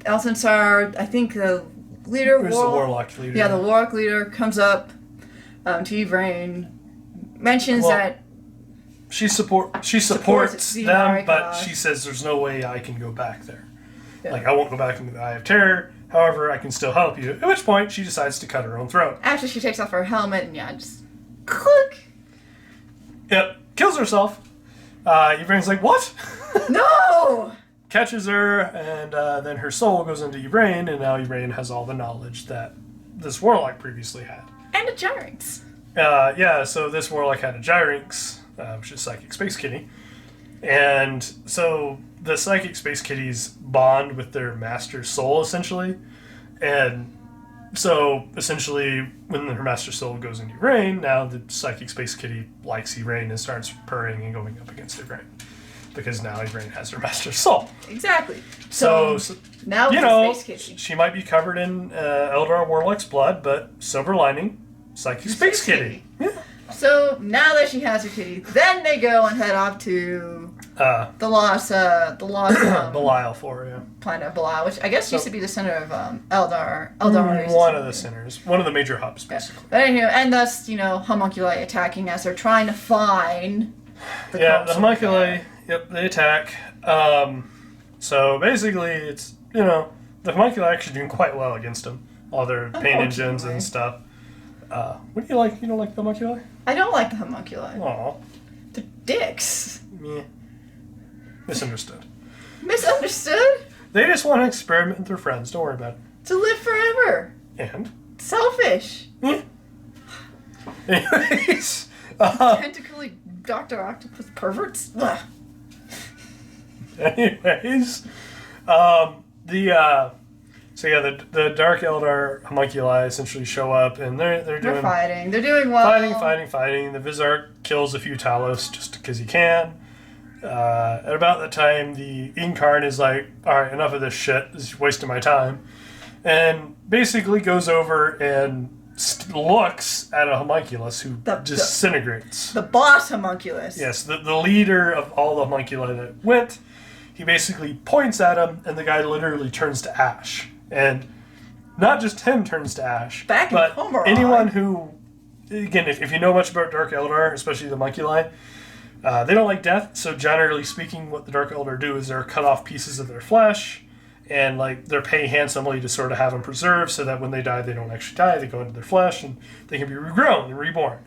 Altansar, I think the leader... Who's the warlock leader? Yeah, the warlock leader comes up to Yvraine, mentions that... She supports them, Ur-elica. but she says there's no way I can go back there. Yeah. Like, I won't go back into the Eye of Terror. However, I can still help you. At which point, she decides to cut her own throat. After she takes off her helmet and, just... click! Yep. Kills herself. Yvraine's like, what? No! Catches her, and then her soul goes into Yvraine, and now Yvraine has all the knowledge that this warlock previously had. And a Gyrinx. So this warlock had a Gyrinx, which is Psychic Space Kitty. And so the Psychic Space Kitties bond with their master soul, essentially. And so, essentially, when her master soul goes into Yvraine, now the Psychic Space Kitty likes Yvraine and starts purring and going up against Yvraine. Because now Yvraine has her master soul. Exactly. So now Space Kitty. She might be covered in Eldar Warlock's blood, but silver lining, Psychic Space Kitty. Yeah. So now that she has her kitty, then they go and head off to the lost Belial planet of Belial, which I guess used to be the center of Eldar. One of the centers, one of the major hubs, basically. But anyway, and thus, homunculi attacking as they're trying to find the the homunculi. Yep, they attack. So basically, it's the homunculi are actually doing quite well against them. All their pain engines and stuff. What do you like? You don't like the homunculi? I don't like the homunculi. Aw. They're dicks. Meh. Misunderstood. Misunderstood? They just want to experiment with their friends. Don't worry about it. To live forever. And? Selfish. Yeah. Anyways. Tentacly Dr. Octopus perverts? Ugh. Anyways. The Dark Eldar homunculi essentially show up, and they're fighting. They're doing well. Fighting. The Vizark kills a few Talos just because he can. At about that time, the Incarn is like, all right, enough of this shit. This is wasting my time. And basically goes over and looks at a homunculus who disintegrates. The boss homunculus. Yes, the leader of all the homunculi that went. He basically points at him, and the guy literally turns to ash. And not just him turns to ash, but anyone who, again, if you know much about Dark Eldar, especially the homunculi, they don't like death. So generally speaking, what the Dark Eldar do is they're cut off pieces of their flesh, and they're paid handsomely to sort of have them preserved, so that when they die, they don't actually die. They go into their flesh, and they can be regrown and reborn.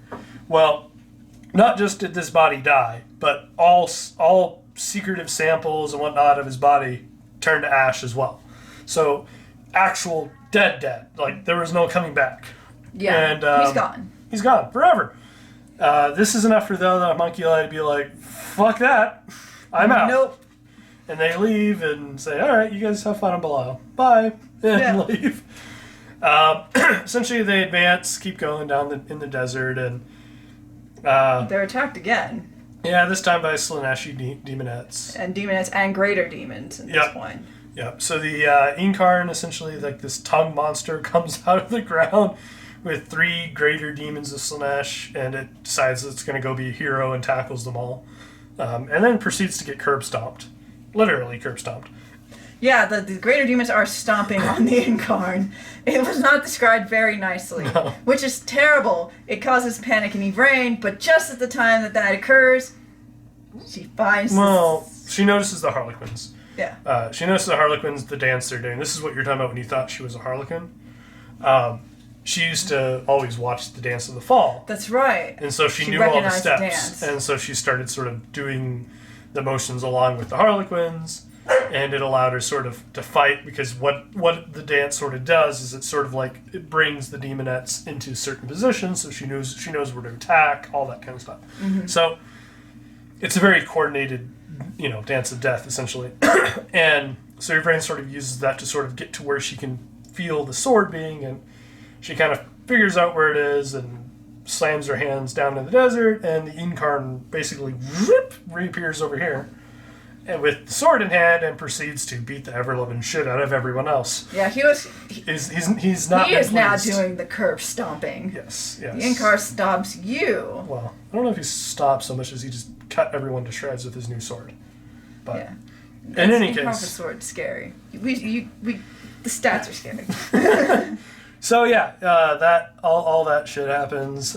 Well, not just did this body die, but all secretive samples and whatnot of his body turned to ash as well. So, actual dead. Like, there was no coming back. Yeah, and he's gone. He's gone, forever. This is enough for the other homunculi to be like, fuck that, I'm out. Nope. And they leave and say, all right, you guys have fun on Belial. Bye. And leave. Essentially, they advance, keep going down in the desert, and... they're attacked again. Yeah, this time by Slaaneshi demonettes. And demonettes and greater demons at this point. Yep. So the Incarn, essentially, like this tongue monster, comes out of the ground with 3 greater demons of Slaanesh, and it decides it's going to go be a hero and tackles them all. And then proceeds to get curb stomped. Literally curb stomped. Yeah, the greater demons are stomping on the Incarn. It was not described very nicely, which is terrible. It causes panic in Yvraine, but just at the time that occurs, she finds... she notices the Harlequins. Yeah. She notices the Harlequins, the dance they're doing. This is what you're talking about when you thought she was a Harlequin. She used to always watch the Dance of the Fall. That's right. And so she knew all the steps. And so she started sort of doing the motions along with the Harlequins. And it allowed her sort of to fight, because what the dance sort of does is it sort of like it brings the demonettes into certain positions, so she knows where to attack, all that kind of stuff. Mm-hmm. So it's a very coordinated, dance of death essentially. And so your brain sort of uses that to sort of get to where she can feel the sword being, and she kind of figures out where it is and slams her hands down in the desert, and the Incarn basically reappears over here, and with the sword in hand, and proceeds to beat the ever-loving shit out of everyone else. Yeah, he's not. He is now doing the curb stomping. Yes. The Incar stomps you. Well, I don't know if he stopped so much as he just cut everyone to shreds with his new sword. But yeah. In any case, Incar's sword's scary. The stats are scary. So yeah, that all that shit happens.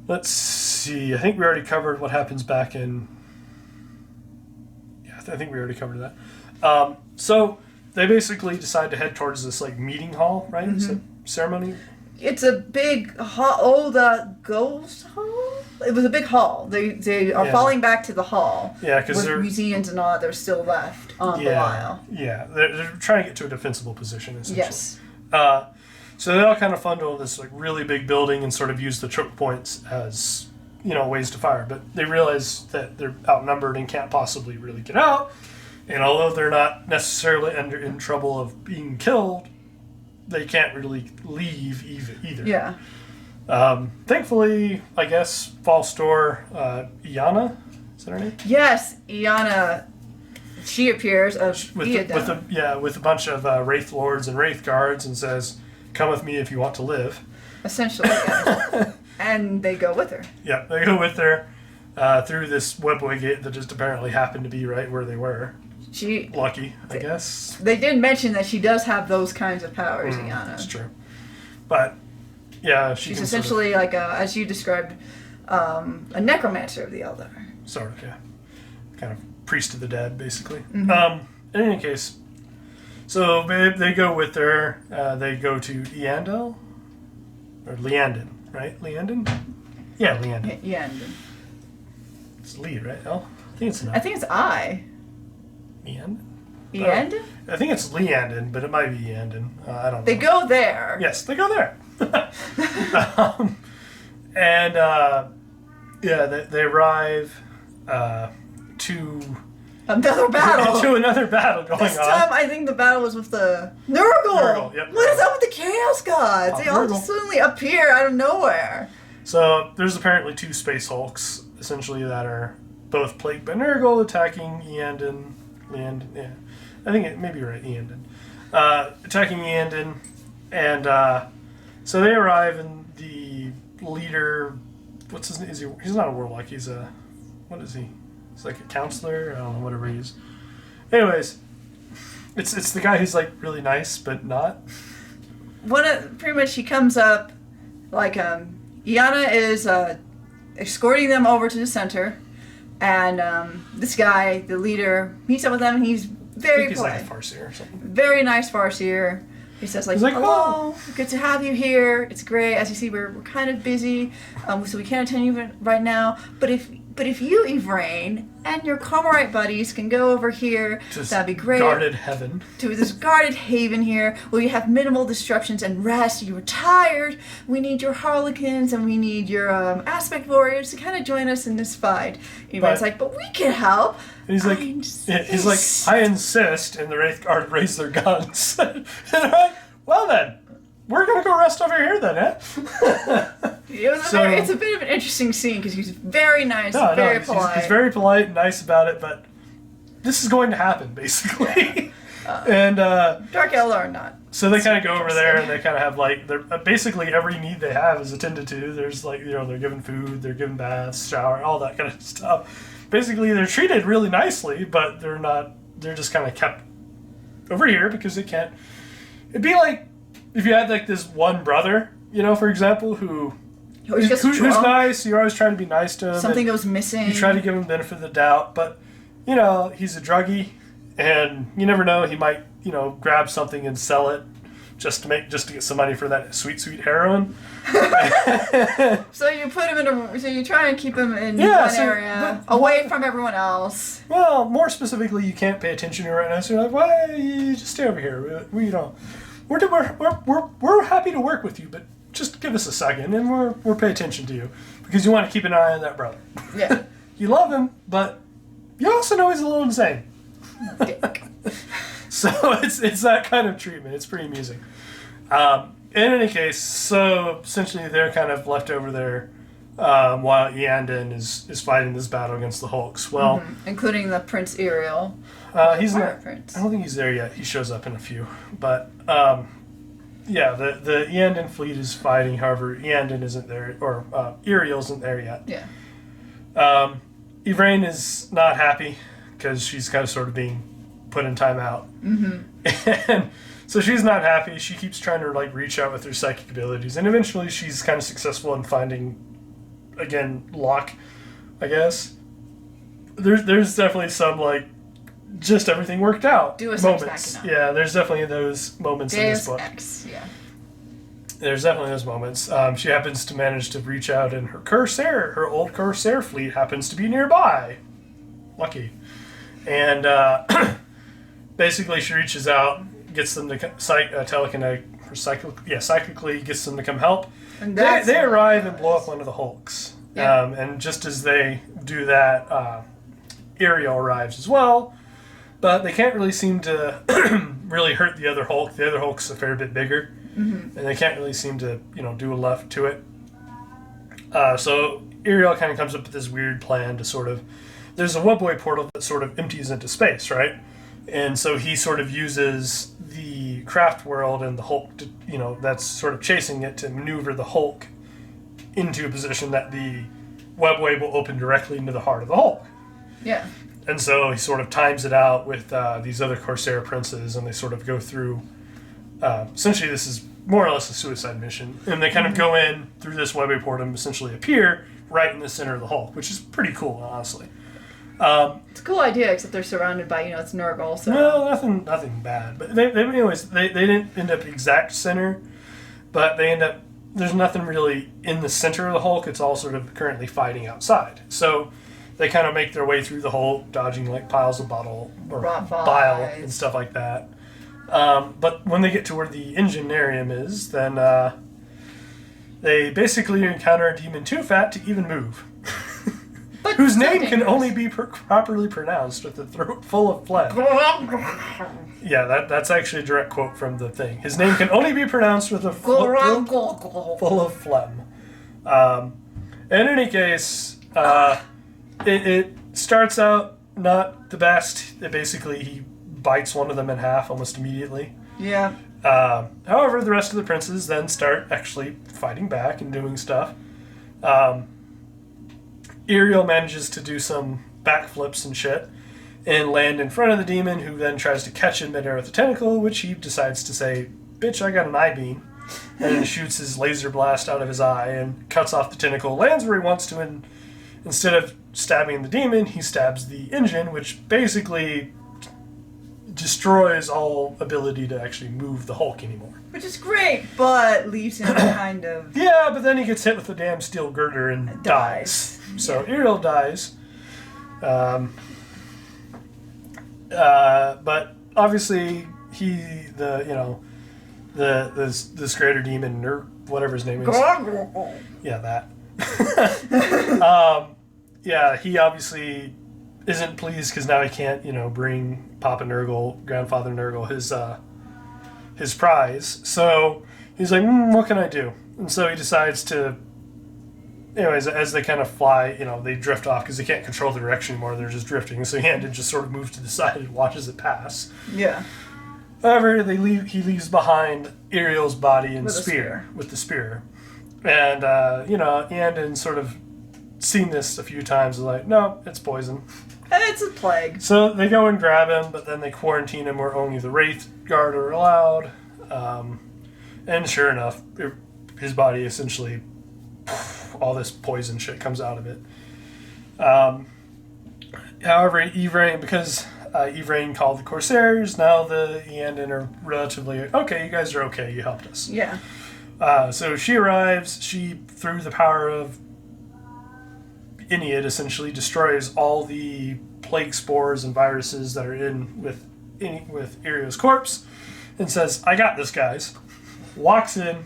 Let's see. I think we already covered what happens back in. Yeah, I think we already covered that. So they basically decide to head towards this like meeting hall, right? Mm-hmm. So, ceremony. It's a big hall. Oh, the ghost hall. It was a big hall. They are falling back to the hall. Yeah, because with museums and all that. They're still left on Belial. Yeah, they're trying to get to a defensible position, essentially. Yes. So they all kind of funnel this like really big building and sort of use the choke points as ways to fire. But they realize that they're outnumbered and can't possibly really get out. And although they're not necessarily in trouble of being killed, they can't really leave either. Yeah. Thankfully, I guess, false door, Iyanden, is that her name? Yes, Iyanden. She appears with a bunch of Wraith lords and Wraith guards and says, "Come with me if you want to live." Essentially, yes. And they go with her. Yeah, they go with her through this webway gate that just apparently happened to be right where they were. Lucky, I guess. They did mention that she does have those kinds of powers, Iyanden. That's true. But, yeah, she's essentially like, as you described, a necromancer of the Eldar. Sort of, yeah. Kind of priest of the dead, basically. Mm-hmm. In any case, so they go with her. They go to Iyanden? Or Iyanden, right? Iyanden? Yeah, Iyanden. Iyanden. It's Lee, right? Oh, I think it's not. I think it's I. Iyanden? Iyanden? I think it's Iyanden, but it might be Iyanden. I don't know. They go there. Yes, they go there. They arrive to another battle. To another battle going on. This time, I think the battle was with the Nurgle. Yep. What is up with the Chaos Gods? They all just suddenly appear out of nowhere. So there's apparently two Space Hulks, essentially, that are both plagued by Nurgle, attacking Iyanden. Yeah, I think it may be right, Iyanden. Attacking Iyanden, and so they arrive, and the leader, what's his name? He's not a warlock. He's a, what is he? He's like a counselor. I don't know, whatever he is. Anyways, it's the guy who's like really nice but not. Pretty much he comes up, like Iyanden is escorting them over to the center. And this guy, the leader, meets up with them, and he's very polite. He's like a Farseer or something. Very nice Farseer. He says, hello, good to have you here. It's great. As you see, we're kind of busy, so we can't attend you right now. But if you, Yvraine, and your Comorite buddies can go over here, that'd be great. Guarded heaven. To this guarded haven here, where you have minimal disruptions and rest. You're tired. We need your Harlequins, and we need your aspect warriors to kind of join us in this fight. Yvraine's like, but we can help. And he's like, I insist, and the Wraith Guard raise their guns. And they're like, well then, we're gonna go rest over here then, eh? It's a bit of an interesting scene because he's very nice, very polite. He's very polite and nice about it, but this is going to happen, basically. And Dark Eldar not. So they kind of go over there, and they kind of have like, they're basically every need they have is attended to. There's like, they're given food, they're given baths, shower, all that kind of stuff. Basically, they're treated really nicely, but they're just kind of kept over here because they can't. It'd be like if you had like this one brother, for example, who's nice. You're always trying to be nice to him. Something goes missing. You try to give him the benefit of the doubt, but he's a druggie, and you never know. He might grab something and sell it just to get some money for that sweet heroin. So you put him so you try and keep him in one area, away from everyone else. Well, more specifically, you can't pay attention to it right now. So you're like, why? You just stay over here. We're happy to work with you, but just give us a second, and we'll pay attention to you because you want to keep an eye on that brother. Yeah. You love him, but you also know he's a little insane. So it's that kind of treatment. It's pretty amusing. in any case, so essentially they're kind of left over there while Iyanden is fighting this battle against the Hulks. Well, including the Prince Yriel. He's not. Prince. I don't think he's there yet. He shows up in a few, but yeah, the Iyanden fleet is fighting. However, Iyanden isn't there, or Yriel isn't there yet. Yeah. Yvraine is not happy because she's kind of sort of being put in timeout. And so she's not happy. She keeps trying to like reach out with her psychic abilities, and eventually she's kind of successful in finding, again, luck, I guess. There's definitely some like just everything worked out moments. Yeah, there's definitely those moments in this book. X, yeah. There's definitely those moments. She happens to manage to reach out, and her old Corsair fleet happens to be nearby. Lucky. And basically she reaches out, gets them to psychically gets them to come help. And they arrive and blow up one of the Hulks. Yeah. And just as they do that, Yriel arrives as well. But they can't really seem to really hurt the other Hulk. The other Hulk's a fair bit bigger. And they can't really seem to, do a lot to it. So Yriel kind of comes up with this weird plan to sort of... There's a webway portal that sort of empties into space, right? And so he sort of uses the craft world and the Hulk, to, that's sort of chasing it to maneuver the Hulk into a position that the webway will open directly into the heart of the Hulk. Yeah. And so he sort of times it out with these other Corsair princes, and they sort of go through... essentially, this is more or less a suicide mission. And they kind of go in through this webway portal and essentially appear right in the center of the Hulk, which is pretty cool, honestly. It's a cool idea, except they're surrounded by, it's Nurgle, so... No, nothing bad. But they didn't end up exact center, but they end up... There's nothing really in the center of the Hulk. It's all sort of currently fighting outside. So they kind of make their way through the Hulk, dodging like piles of bile and stuff like that. But when they get to where the Engineerium is, then they basically encounter a demon too fat to even move. Whose name can only be properly pronounced with a throat full of phlegm. Yeah, that's actually a direct quote from the thing. His name can only be pronounced with a throat full of phlegm. In any case, it starts out not the best. He bites one of them in half almost immediately. Yeah. However, the rest of the princes then start actually fighting back and doing stuff. Yriel manages to do some backflips and shit and land in front of the demon, who then tries to catch him midair with a tentacle, which he decides to say, "Bitch, I got an eye beam," and then shoots his laser blast out of his eye and cuts off the tentacle, lands where he wants to, and instead of stabbing the demon, he stabs the engine, which basically destroys all ability to actually move the Hulk anymore. Which is great, but leaves him kind of... Yeah, but then he gets hit with the damn steel girder and dies. So Yriel dies. But obviously the greater demon, or whatever his name is. Yeah, that. Yeah, he obviously isn't pleased because now he can't, bring Papa Nurgle, Grandfather Nurgle, his prize. So he's like, what can I do? And so he decides to, anyways, as they kind of fly, they drift off because they can't control the direction anymore. They're just drifting. So Iyanden just sort of moves to the side and watches it pass. Yeah. However, he leaves behind Yriel's body and spear with the spear. And, Iyanden sort of seen this a few times, like, no, it's poison. It's a plague. So they go and grab him, but then they quarantine him where only the Wraith guard are allowed. And sure enough, his body essentially, all this poison shit comes out of it. However, Yvraine, because Yvraine called the Corsairs, now the Iyanden are relatively, okay, you guys are okay, you helped us. Yeah. So she arrives, she, through the power of Inead, essentially destroys all the plague spores and viruses that are in with Yriel's corpse, and says, I got this, guys. Walks in,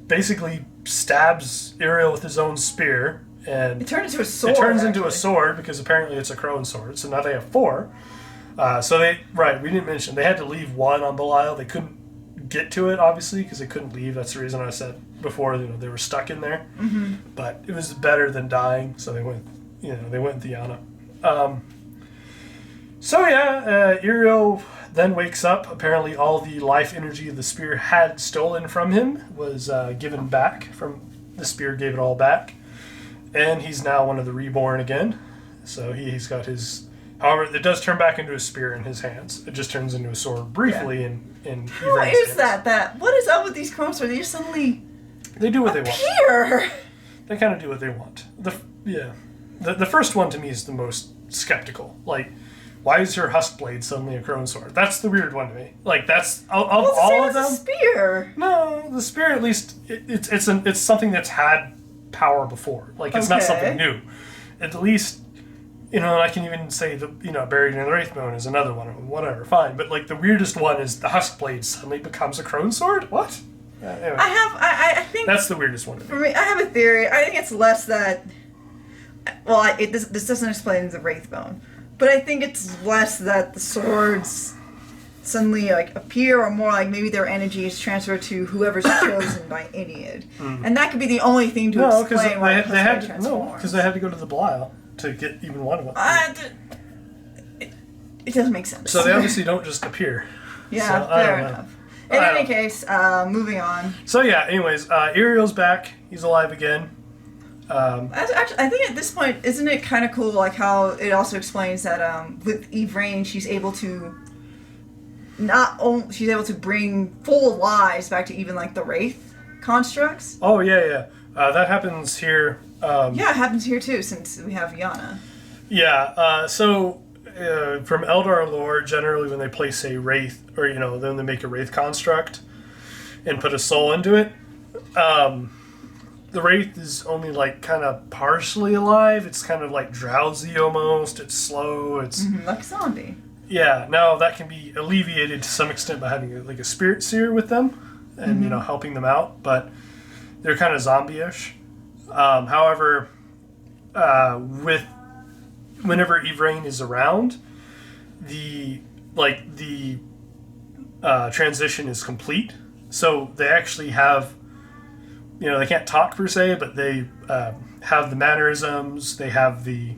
basically stabs Yriel with his own spear, and it turns into a sword. It turns into a sword because apparently it's a Crone sword. So now they have 4. We didn't mention they had to leave one on Belial. They couldn't get to it, obviously, because they couldn't leave. That's the reason I said before, they were stuck in there. Mm-hmm. But it was better than dying, so they went with Diana. Uriel then wakes up. Apparently all the life energy the spear had stolen from him was given back. From the spear gave it all back. And he's now one of the reborn again. So he's got his... However, it does turn back into a spear in his hands. It just turns into a sword briefly in How is that? What is up with these Crone swords? They just suddenly They do what they want. They kind of do what they want. The first one to me is the most skeptical. Like, why is her husk blade suddenly a Crone sword? That's the weird one to me. Like, that's of all of them. The spear. No, the spear at least it's something that's had power before. Like, it's not something new. At least. I can even say buried in the Wraith bone is another one. Whatever, fine. But like the weirdest one is the husk blade suddenly becomes a Crone sword. What? Anyway, I think that's the weirdest one. For me, I have a theory. I think it's less that. Well, this doesn't explain the Wraith bone, but I think it's less that the swords suddenly appear, or more like maybe their energy is transferred to whoever's chosen by Iyanden, and that could be the only thing to explain why they had to transform. No, because they had to go to the Belial to get even one of them. It doesn't make sense. So they obviously don't just appear. Yeah, so, fair enough. In any case, moving on. So anyways, Uriel's back. He's alive again. Actually, I think at this point, isn't it kind of cool, like how it also explains that with Yvraine, she's able to bring full lives back to even like the Wraith constructs. Oh yeah. That happens here. It happens here too, since we have Yana. Yeah, so from Eldar lore, generally when they place a Wraith, or then they make a Wraith construct and put a soul into it, the Wraith is only like kind of partially alive. It's kind of like drowsy almost. It's slow. It's like a zombie. Yeah, now that can be alleviated to some extent by having like a spirit seer with them and helping them out, but they're kind of zombie-ish. However, whenever Yvraine is around, the transition is complete. So they actually have, they can't talk per se, but they have the mannerisms. They have the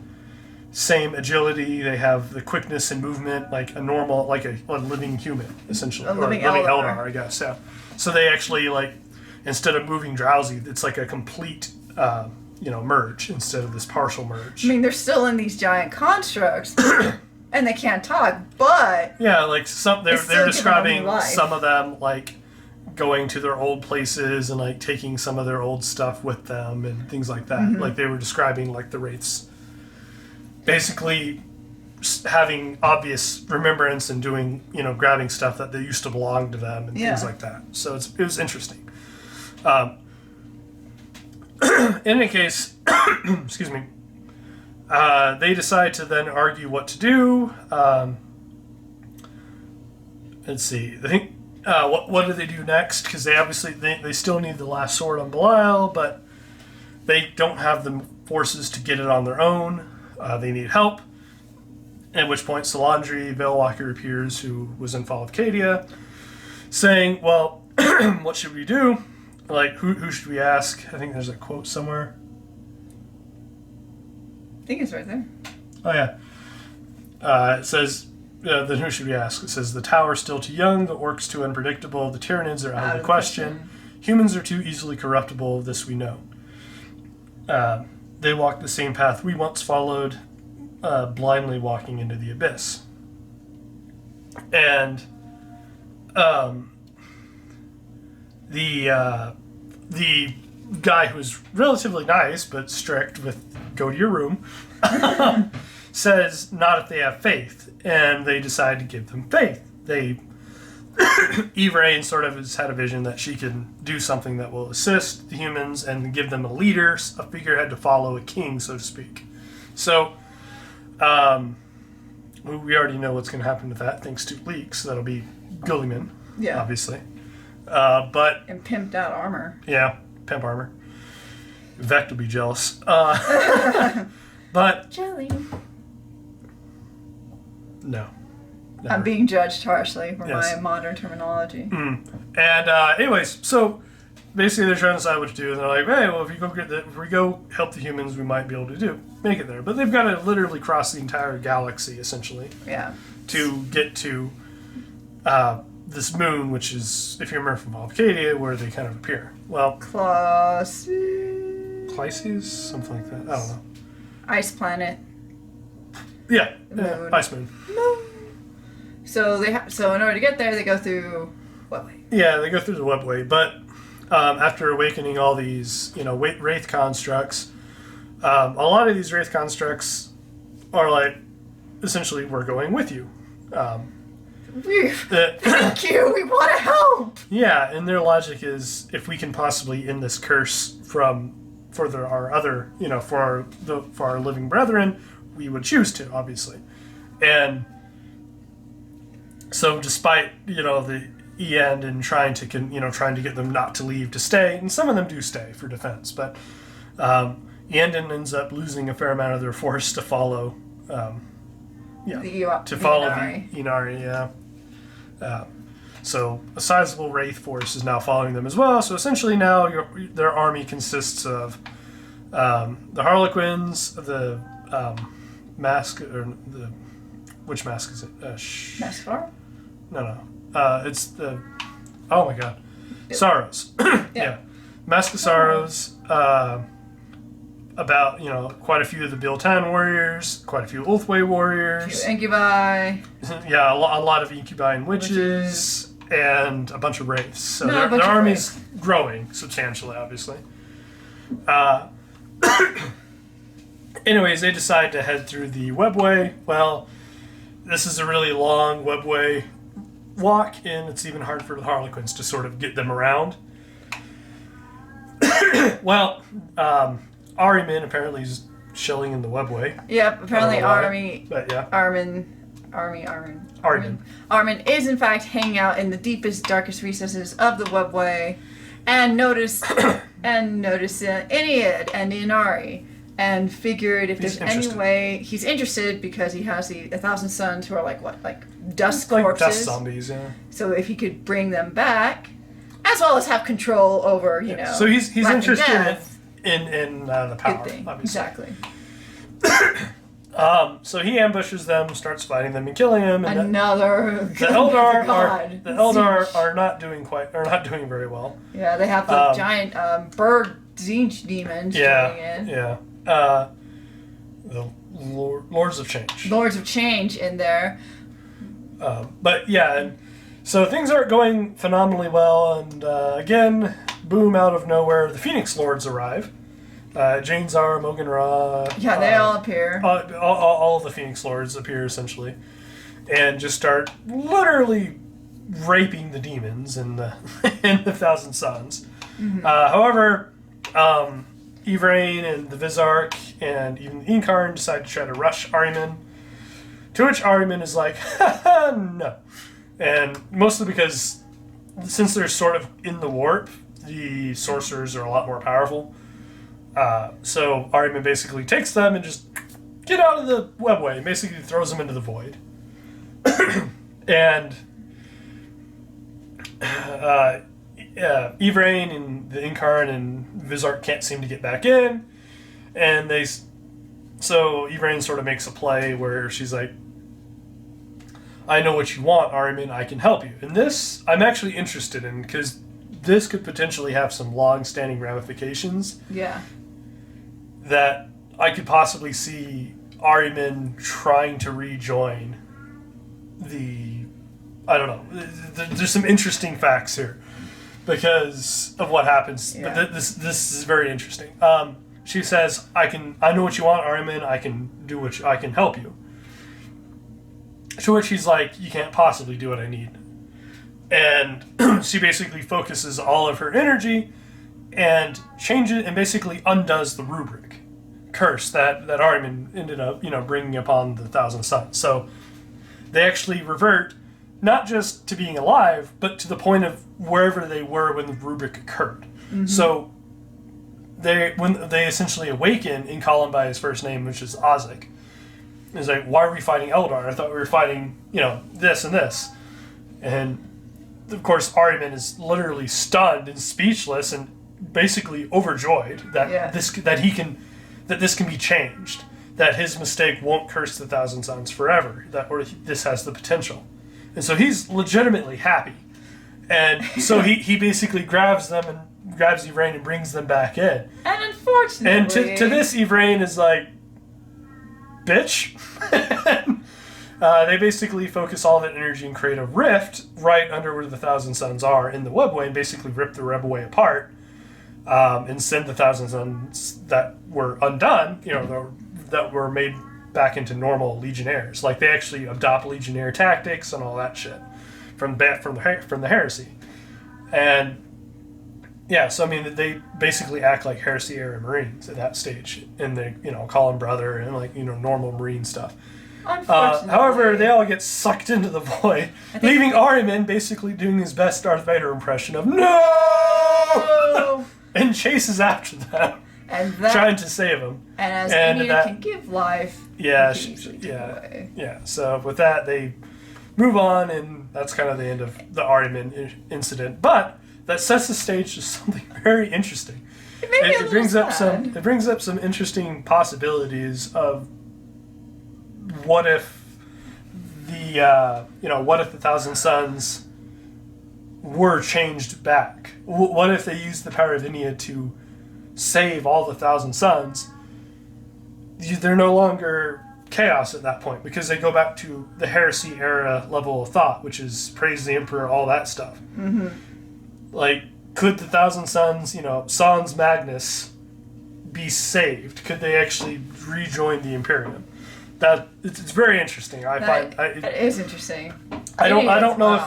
same agility. They have the quickness and movement like a normal, like a living human, essentially, a living Eldar, I guess. Yeah. So they actually instead of moving drowsy, it's like a complete, merge instead of this partial merge. I mean, they're still in these giant constructs, and they can't talk, but yeah, like they're describing some of them going to their old places and taking some of their old stuff with them and things like that. Like they were describing the Wraiths basically having obvious remembrance and doing grabbing stuff that they used to belong to them and things like that. So it was interesting. In any case, excuse me, they decide to then argue what to do. Let's see. I think what do they do next? Because they obviously they still need the last sword on Belial, but they don't have the forces to get it on their own. They need help. At which point, Salandri Veilwalker appears, who was in Fall of Cadia, saying, "Well, what should we do? Who should we ask?" I think there's a quote somewhere. I think it's right there. Oh, yeah. It says, then who should we ask? It says, "The tower's still too young, the orcs too unpredictable, the Tyranids are out of the question. Humans are too easily corruptible, this we know. They walk the same path we once followed, blindly walking into the abyss." And the guy who's relatively nice but strict with "go to your room" says not if they have faith, and they decide to give them faith. Yvraine sort of has had a vision that she can do something that will assist the humans and give them a leader, a figurehead to follow, a king, so to speak. So we already know what's going to happen with that thanks to leaks. That'll be Gulliman, obviously. But and pimped out armor. Yeah, pimp armor. Vect will be jealous. But Jelly. No. Never. I'm being judged harshly for my modern terminology. And anyways, so basically they're trying to decide what to do, and they're like, hey, well, if we go help the humans, we might be able to make it there. But they've got to literally cross the entire galaxy, essentially. Yeah. To get to this moon, which is, if you remember from Volcadia, where they kind of appear. Well, Clyces? Something like that. I don't know. Ice planet. Yeah. Ice moon. So so in order to get there, they go through webway. Yeah, they go through the webway, but after awakening all these, Wraith constructs, a lot of these Wraith constructs are like, essentially, we're going with you. Thank you. We want to help. Yeah, and their logic is, if we can possibly end this curse for our living brethren, we would choose to, obviously. And so, despite the Iyanden trying to get them not to leave to stay, and some of them do stay for defense, but Iyanden ends up losing a fair amount of their force to follow. The Inari, yeah. So a sizable Wraith force is now following them as well. So essentially now their army consists of the Harlequins, the mask, or the... Which mask is it? Maskar? No. It's the... Oh my god. Sorrows. Yeah. Mask of Sorrows, about, quite a few of the Biel-Tan warriors, quite a few Ultway warriors. A few Incubi. Yeah, a lot of Incubi and witches, and a bunch of Wraiths. So their army's growing substantially, obviously. Anyways, they decide to head through the webway. Well, this is a really long webway walk, and it's even hard for the Harlequins to sort of get them around. Well, Ahriman apparently is chilling in the webway. Yep, apparently Ahriman is in fact hanging out in the deepest, darkest recesses of the webway, and noticed Ennead and Inari, and figured if there's any way he's interested because he has the 1,000 Sons who are like dust corpses, dust zombies, yeah. So if he could bring them back, as well as have control over, So he's interested in the power. Good thing. Obviously. Exactly. So he ambushes them, starts fighting them and killing them. And the Eldar are not doing very well. Yeah, they have the giant bird Zinch demons joining in. Yeah. The Lords of Change. Lords of Change in there. But yeah, and so things aren't going phenomenally well, and again, boom, out of nowhere, the Phoenix Lords arrive. Jane Zar, Mogan Ra. Yeah, they all appear. All of the Phoenix Lords appear, essentially, and just start literally raping the demons in the 1,000 Sons. Mm-hmm. However, Yvraine and the Vizark and even the Incarn decide to try to rush Ahriman, to which Ahriman is like, no. And mostly because, since they're sort of in the warp, the sorcerers are a lot more powerful. So Ahriman basically takes them and just get out of the webway, and basically throws them into the void. And Yvraine and the Incarn and Vizark can't seem to get back in, and so Yvraine sort of makes a play where she's like, I know what you want, Ahriman, I can help you. And this, I'm actually interested in, because this could potentially have some long-standing ramifications. Yeah. That I could possibly see Ahriman trying to rejoin I don't know. There's some interesting facts here because of what happens. Yeah. But this is very interesting. She says, I know what you want, Ahriman, I can help you. To which he's like, you can't possibly do what I need. And she basically focuses all of her energy and changes and basically undoes the rubric curse that Ahriman ended up, bringing upon the 1,000 Sons. So they actually revert not just to being alive, but to the point of wherever they were when the rubric occurred. Mm-hmm. So when they essentially awaken and call him by his first name, which is Ozic, He's like, why are we fighting Eldar? I thought we were fighting, this and this. And, of course, Ahriman is literally stunned and speechless and basically overjoyed that this can be changed. That his mistake won't curse the Thousand Sons forever. This has the potential. And so he's legitimately happy. And so he basically grabs Yvraine and brings them back in. And unfortunately... And to this, Yvraine is like, bitch. They basically focus all that energy and create a rift right under where the Thousand Sons are in the webway and basically rip the webway apart and send the Thousand Sons that were undone, that were made back into normal Legionnaires. Like, they actually adopt Legionnaire tactics and all that shit from the heresy. And so I mean, they basically act like heresy-era Marines at that stage, and they call them brother and normal Marine stuff. However, they all get sucked into the void, leaving Ahriman basically doing his best Darth Vader impression of no, and chases after them, trying to save them. And as Inari can give life, So with that, they move on, and that's kind of the end of the Ahriman incident. But that sets the stage to something very interesting. It brings up some interesting possibilities of what if the Thousand Sons were changed back? What if they used the power of Inia to save all the Thousand Sons? They're no longer chaos at that point because they go back to the heresy era level of thought, which is praise the Emperor, all that stuff. Mm-hmm. Like, could the Thousand Sons, Sans Magnus, be saved? Could they actually rejoin the Imperium? It's very interesting. It is interesting. I don't know if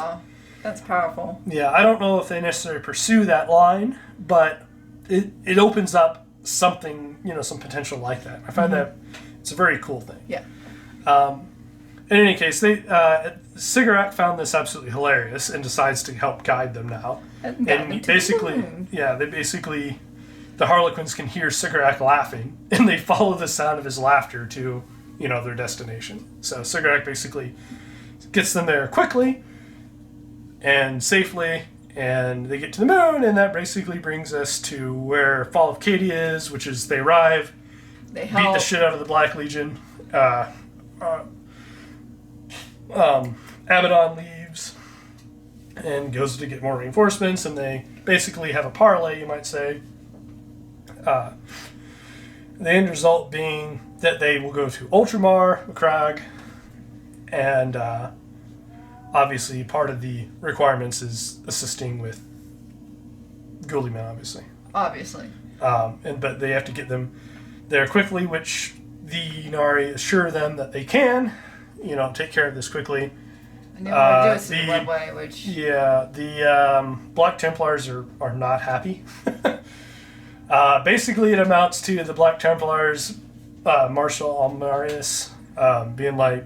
that's powerful. Yeah, I don't know if they necessarily pursue that line, but it opens up something, some potential like that. I find that it's a very cool thing. Yeah. In any case, Sigarak found this absolutely hilarious and decides to help guide them now. And basically, the Harlequins can hear Sigarak laughing, and they follow the sound of his laughter to their destination. So Sigarak basically gets them there quickly and safely, and they get to the moon, and that basically brings us to where Fall of Cadia is, which is they arrive, beat the shit out of the Black Legion. Abaddon leaves and goes to get more reinforcements, and they basically have a parlay, you might say. The end result being that they will go to Ultramar, Macragge, and obviously part of the requirements is assisting with Guilliman, obviously. But they have to get them there quickly, which the Inari assure them that they can, take care of this quickly. And they want to do it through the webway, which... Yeah, the Black Templars are not happy. Basically, it amounts to the Black Templars, Marshal Almarius, being like,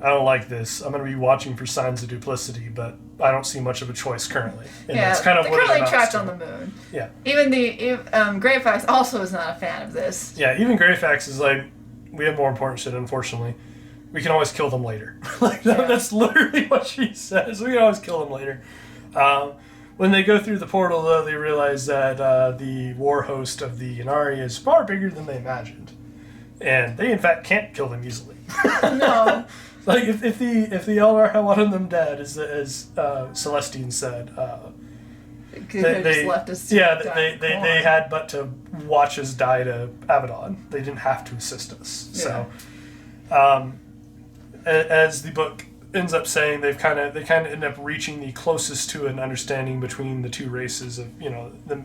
I don't like this. I'm going to be watching for signs of duplicity, but I don't see much of a choice currently. And that's kind of they're what currently trapped on the moon. Yeah. Even Greyfax also is not a fan of this. Yeah, even Greyfax is like, we have more important shit, unfortunately. We can always kill them later. That's literally what she says. We can always kill them later. When they go through the portal, though, they realize that the war host of the Inari is far bigger than they imagined. And they, in fact, can't kill them easily. No. Like, if the Eldar had wanted them dead, as Celestine said, they left us they had but to watch us die to Abaddon. They didn't have to assist us. Yeah. So, as the book ends up saying, they kind of end up reaching the closest to an understanding between the two races of the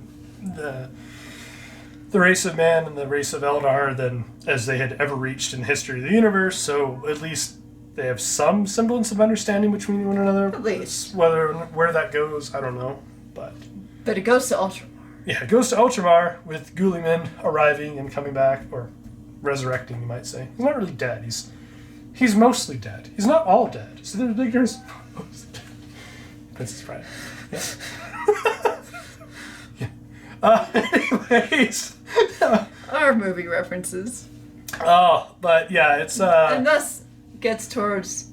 race of man and the race of Eldar than as they had ever reached in the history of the universe. So at least they have some semblance of understanding between one another. At least. Where that goes, I don't know. But it goes to Ultramar. Yeah, it goes to Ultramar with Guilliman arriving and coming back, or resurrecting, you might say. He's not really dead. He's mostly dead. He's not all dead. So there's mostly dead. Princess Bride. Yeah. Anyways. Our movie references. Oh, but yeah, it's and thus gets towards,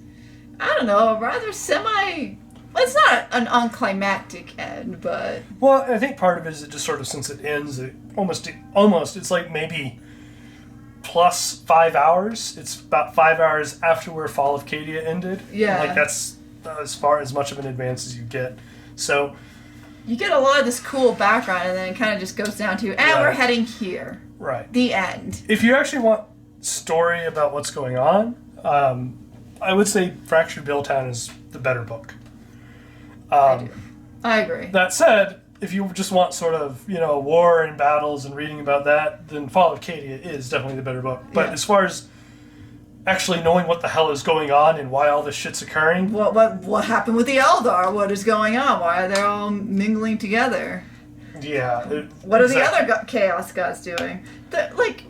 I don't know, a rather it's not an unclimactic end, but well, I think part of it is it just sort of, since it ends, it almost it's like maybe plus 5 hours. It's about 5 hours after where Fall of Cadia ended. Yeah, like that's as much of an advance as you get. So you get a lot of this cool background, and then it kind of just goes down to, we're heading here. Right. The end. If you actually want story about what's going on, I would say Fracture of Biel-Tan is the better book. I agree. That said, if you just want sort of, war and battles and reading about that, then Fall of Cadia is definitely the better book. But as far as actually knowing what the hell is going on and why all this shit's occurring... What happened with the Eldar? What is going on? Why are they all mingling together? Yeah. What are the other Chaos Gods doing?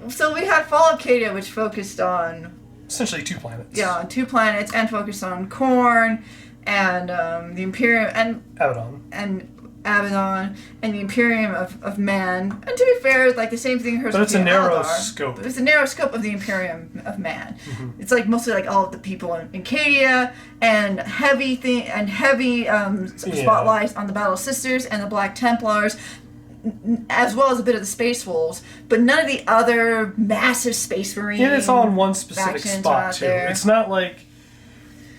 So we had Fall of Cadia, which focused on... essentially 2 planets. Yeah, 2 planets, and focused on Khorne, and the Imperium, and Abaddon, and the Imperium of Man. And to be fair, like the same thing occurs with the Eldar. But it's a narrow scope. It's a narrow scope of the Imperium of Man. Mm-hmm. It's like mostly like all of the people in Cadia, and heavy spotlights on the Battle of Sisters and the Black Templars, as well as a bit of the Space Wolves, but none of the other massive Space Marine. Yeah, it's all in one specific spot too. There. It's not like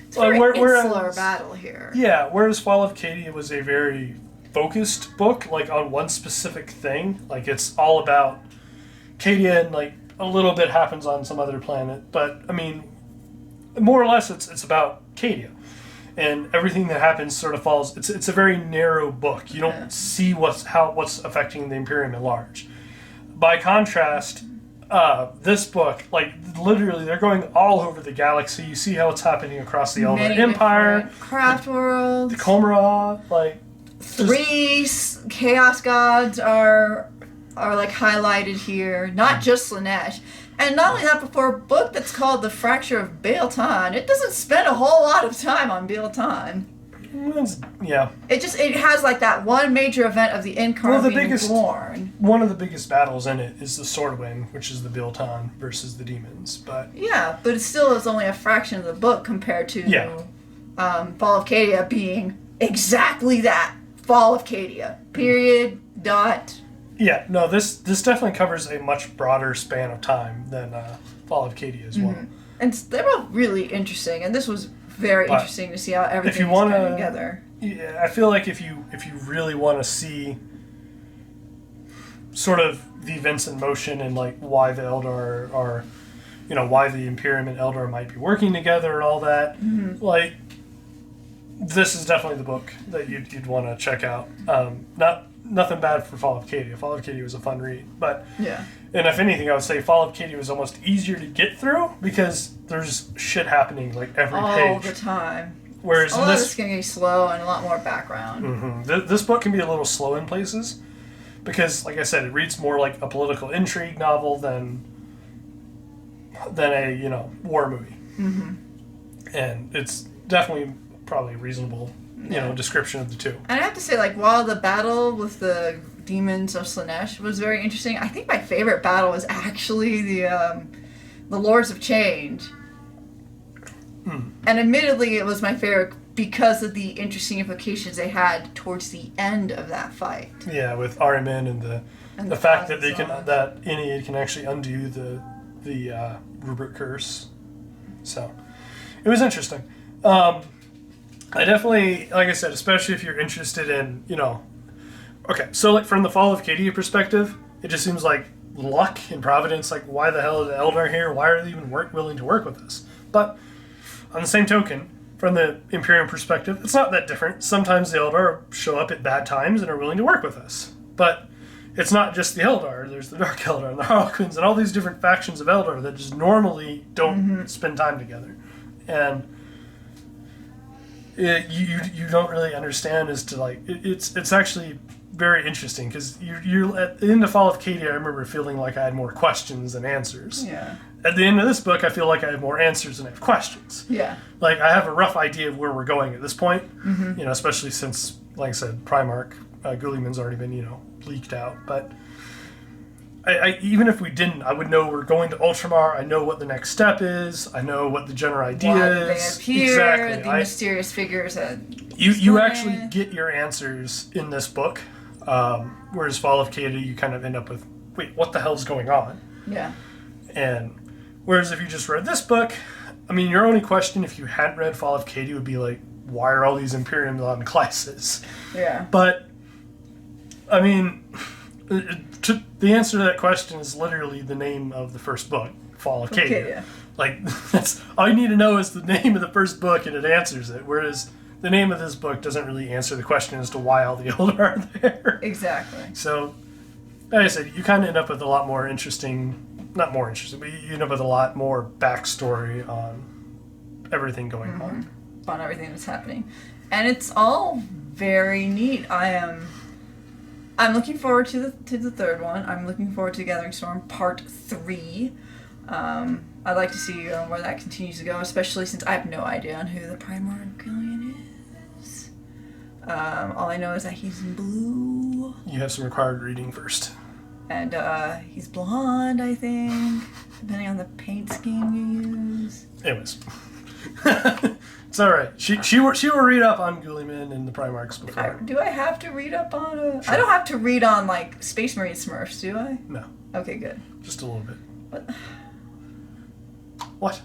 it's a very insular battle here. Yeah, whereas Fall of Cadia was a very focused book, like on one specific thing. Like it's all about Cadia, and like a little bit happens on some other planet, but I mean, more or less, it's about Cadia. And everything that happens sort of falls. It's a very narrow book. You don't see what's affecting the Imperium at large. By contrast, this book, like literally, they're going all over the galaxy. You see how it's happening across the Eldar Empire, craft worlds, the Comora, like 3 Chaos Gods are like highlighted here. Not just Slaanesh. And not only that, but for a book that's called The Fracture of Biel-Tan, it doesn't spend a whole lot of time on Biel-Tan. Yeah. It has like that one major event of the Incarn being born. One of the biggest battles in it is the Swordwind, which is the Biel-Tan versus the demons. But but it still is only a fraction of the book compared to Fall of Cadia being exactly that. Fall of Cadia. Period. Dot. Yeah, no, this definitely covers a much broader span of time than Fall of Cadia as well. And they're both really interesting, and this was very interesting to see how everything is coming together. Yeah, I feel like if you really want to see sort of the events in motion and like why the Eldar are, why the Imperium and Eldar might be working together and all that, like this is definitely the book that you'd want to check out. Nothing bad for Fall of Cadia. Fall of Cadia was a fun read, but and if anything, I would say Fall of Cadia was almost easier to get through because there's shit happening like every page all the time. Whereas a lot of it's going to be slow and a lot more background. Mm-hmm. This book can be a little slow in places because, like I said, it reads more like a political intrigue novel than a war movie, and it's definitely probably reasonable. Description of the two. And I have to say, like, while the battle with the demons of Slaanesh was very interesting, I think my favorite battle was actually the Lords of Change. And admittedly, it was my favorite because of the interesting implications they had towards the end of that fight. Yeah, with Ahriman and the fact that that Ennead can actually undo the Rubric curse. So it was interesting. I definitely, like I said, especially if you're interested in, okay, so like from the Fall of Cadia perspective, it just seems like luck and providence, like why the hell are the Eldar here? Why are they even willing to work with us? But on the same token, from the Imperium perspective, it's not that different. Sometimes the Eldar show up at bad times and are willing to work with us. But it's not just the Eldar. There's the Dark Eldar and the Harlequins and all these different factions of Eldar that just normally don't spend time together. And you don't really understand as to like it's actually very interesting because you're at the end of Fall of Cadia. I remember feeling like I had more questions than answers. Yeah. At the end of this book, I feel like I have more answers than I have questions. Yeah. Like I have a rough idea of where we're going at this point. Especially since, like I said, Primarch Guliman's already been leaked out. But even if we didn't, I would know we're going to Ultramar. I know what the next step is. I know what the general idea Why is. they appear, Exactly. the mysterious figures that You actually get your answers in this book, whereas Fall of Kata, you kind of end up with, wait, what the hell's going on? Yeah. And whereas if you just read this book, I mean, your only question if you hadn't read Fall of Kata would be like, why are all these Imperium on classes? Yeah. But, I mean, the answer to that question is literally the name of the first book, Fall of Kata. Okay, yeah. Like, that's all you need to know is the name of the first book and it answers it, whereas the name of this book doesn't really answer the question as to why all the Eldar are there. Exactly. So, like I said, you kind of end up with a lot more interesting, not more interesting, but you end up with a lot more backstory on everything going on. On everything that's happening. And it's all very neat. I'm looking forward to the third one. I'm looking forward to Gathering Storm Part 3. I'd like to see where that continues to go, especially since I have no idea on who the Primordial is. All I know is that he's in blue. You have some required reading first. And he's blonde, I think, depending on the paint scheme you use. Anyways. It's alright. She will read up on Guilliman and the Primarchs before. Do I have to read up on Sure. I don't have to read on, like, Space Marine Smurfs, do I? No. Okay, good. Just a little bit. What? What?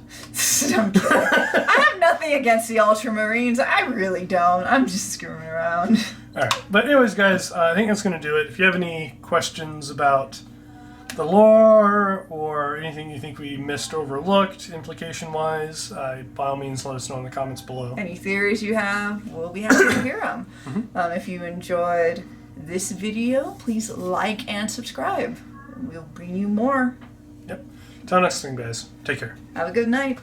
I'm kidding. I have nothing against the Ultramarines. I really don't. I'm just screwing around. Alright. But anyways, guys, I think that's going to do it. If you have any questions about the lore or anything you think we missed or overlooked implication-wise, by all means let us know in the comments below. Any theories you have, we'll be happy to hear them. If you enjoyed this video, please like and subscribe. We'll bring you more. Yep. Till next time, guys. Take care. Have a good night.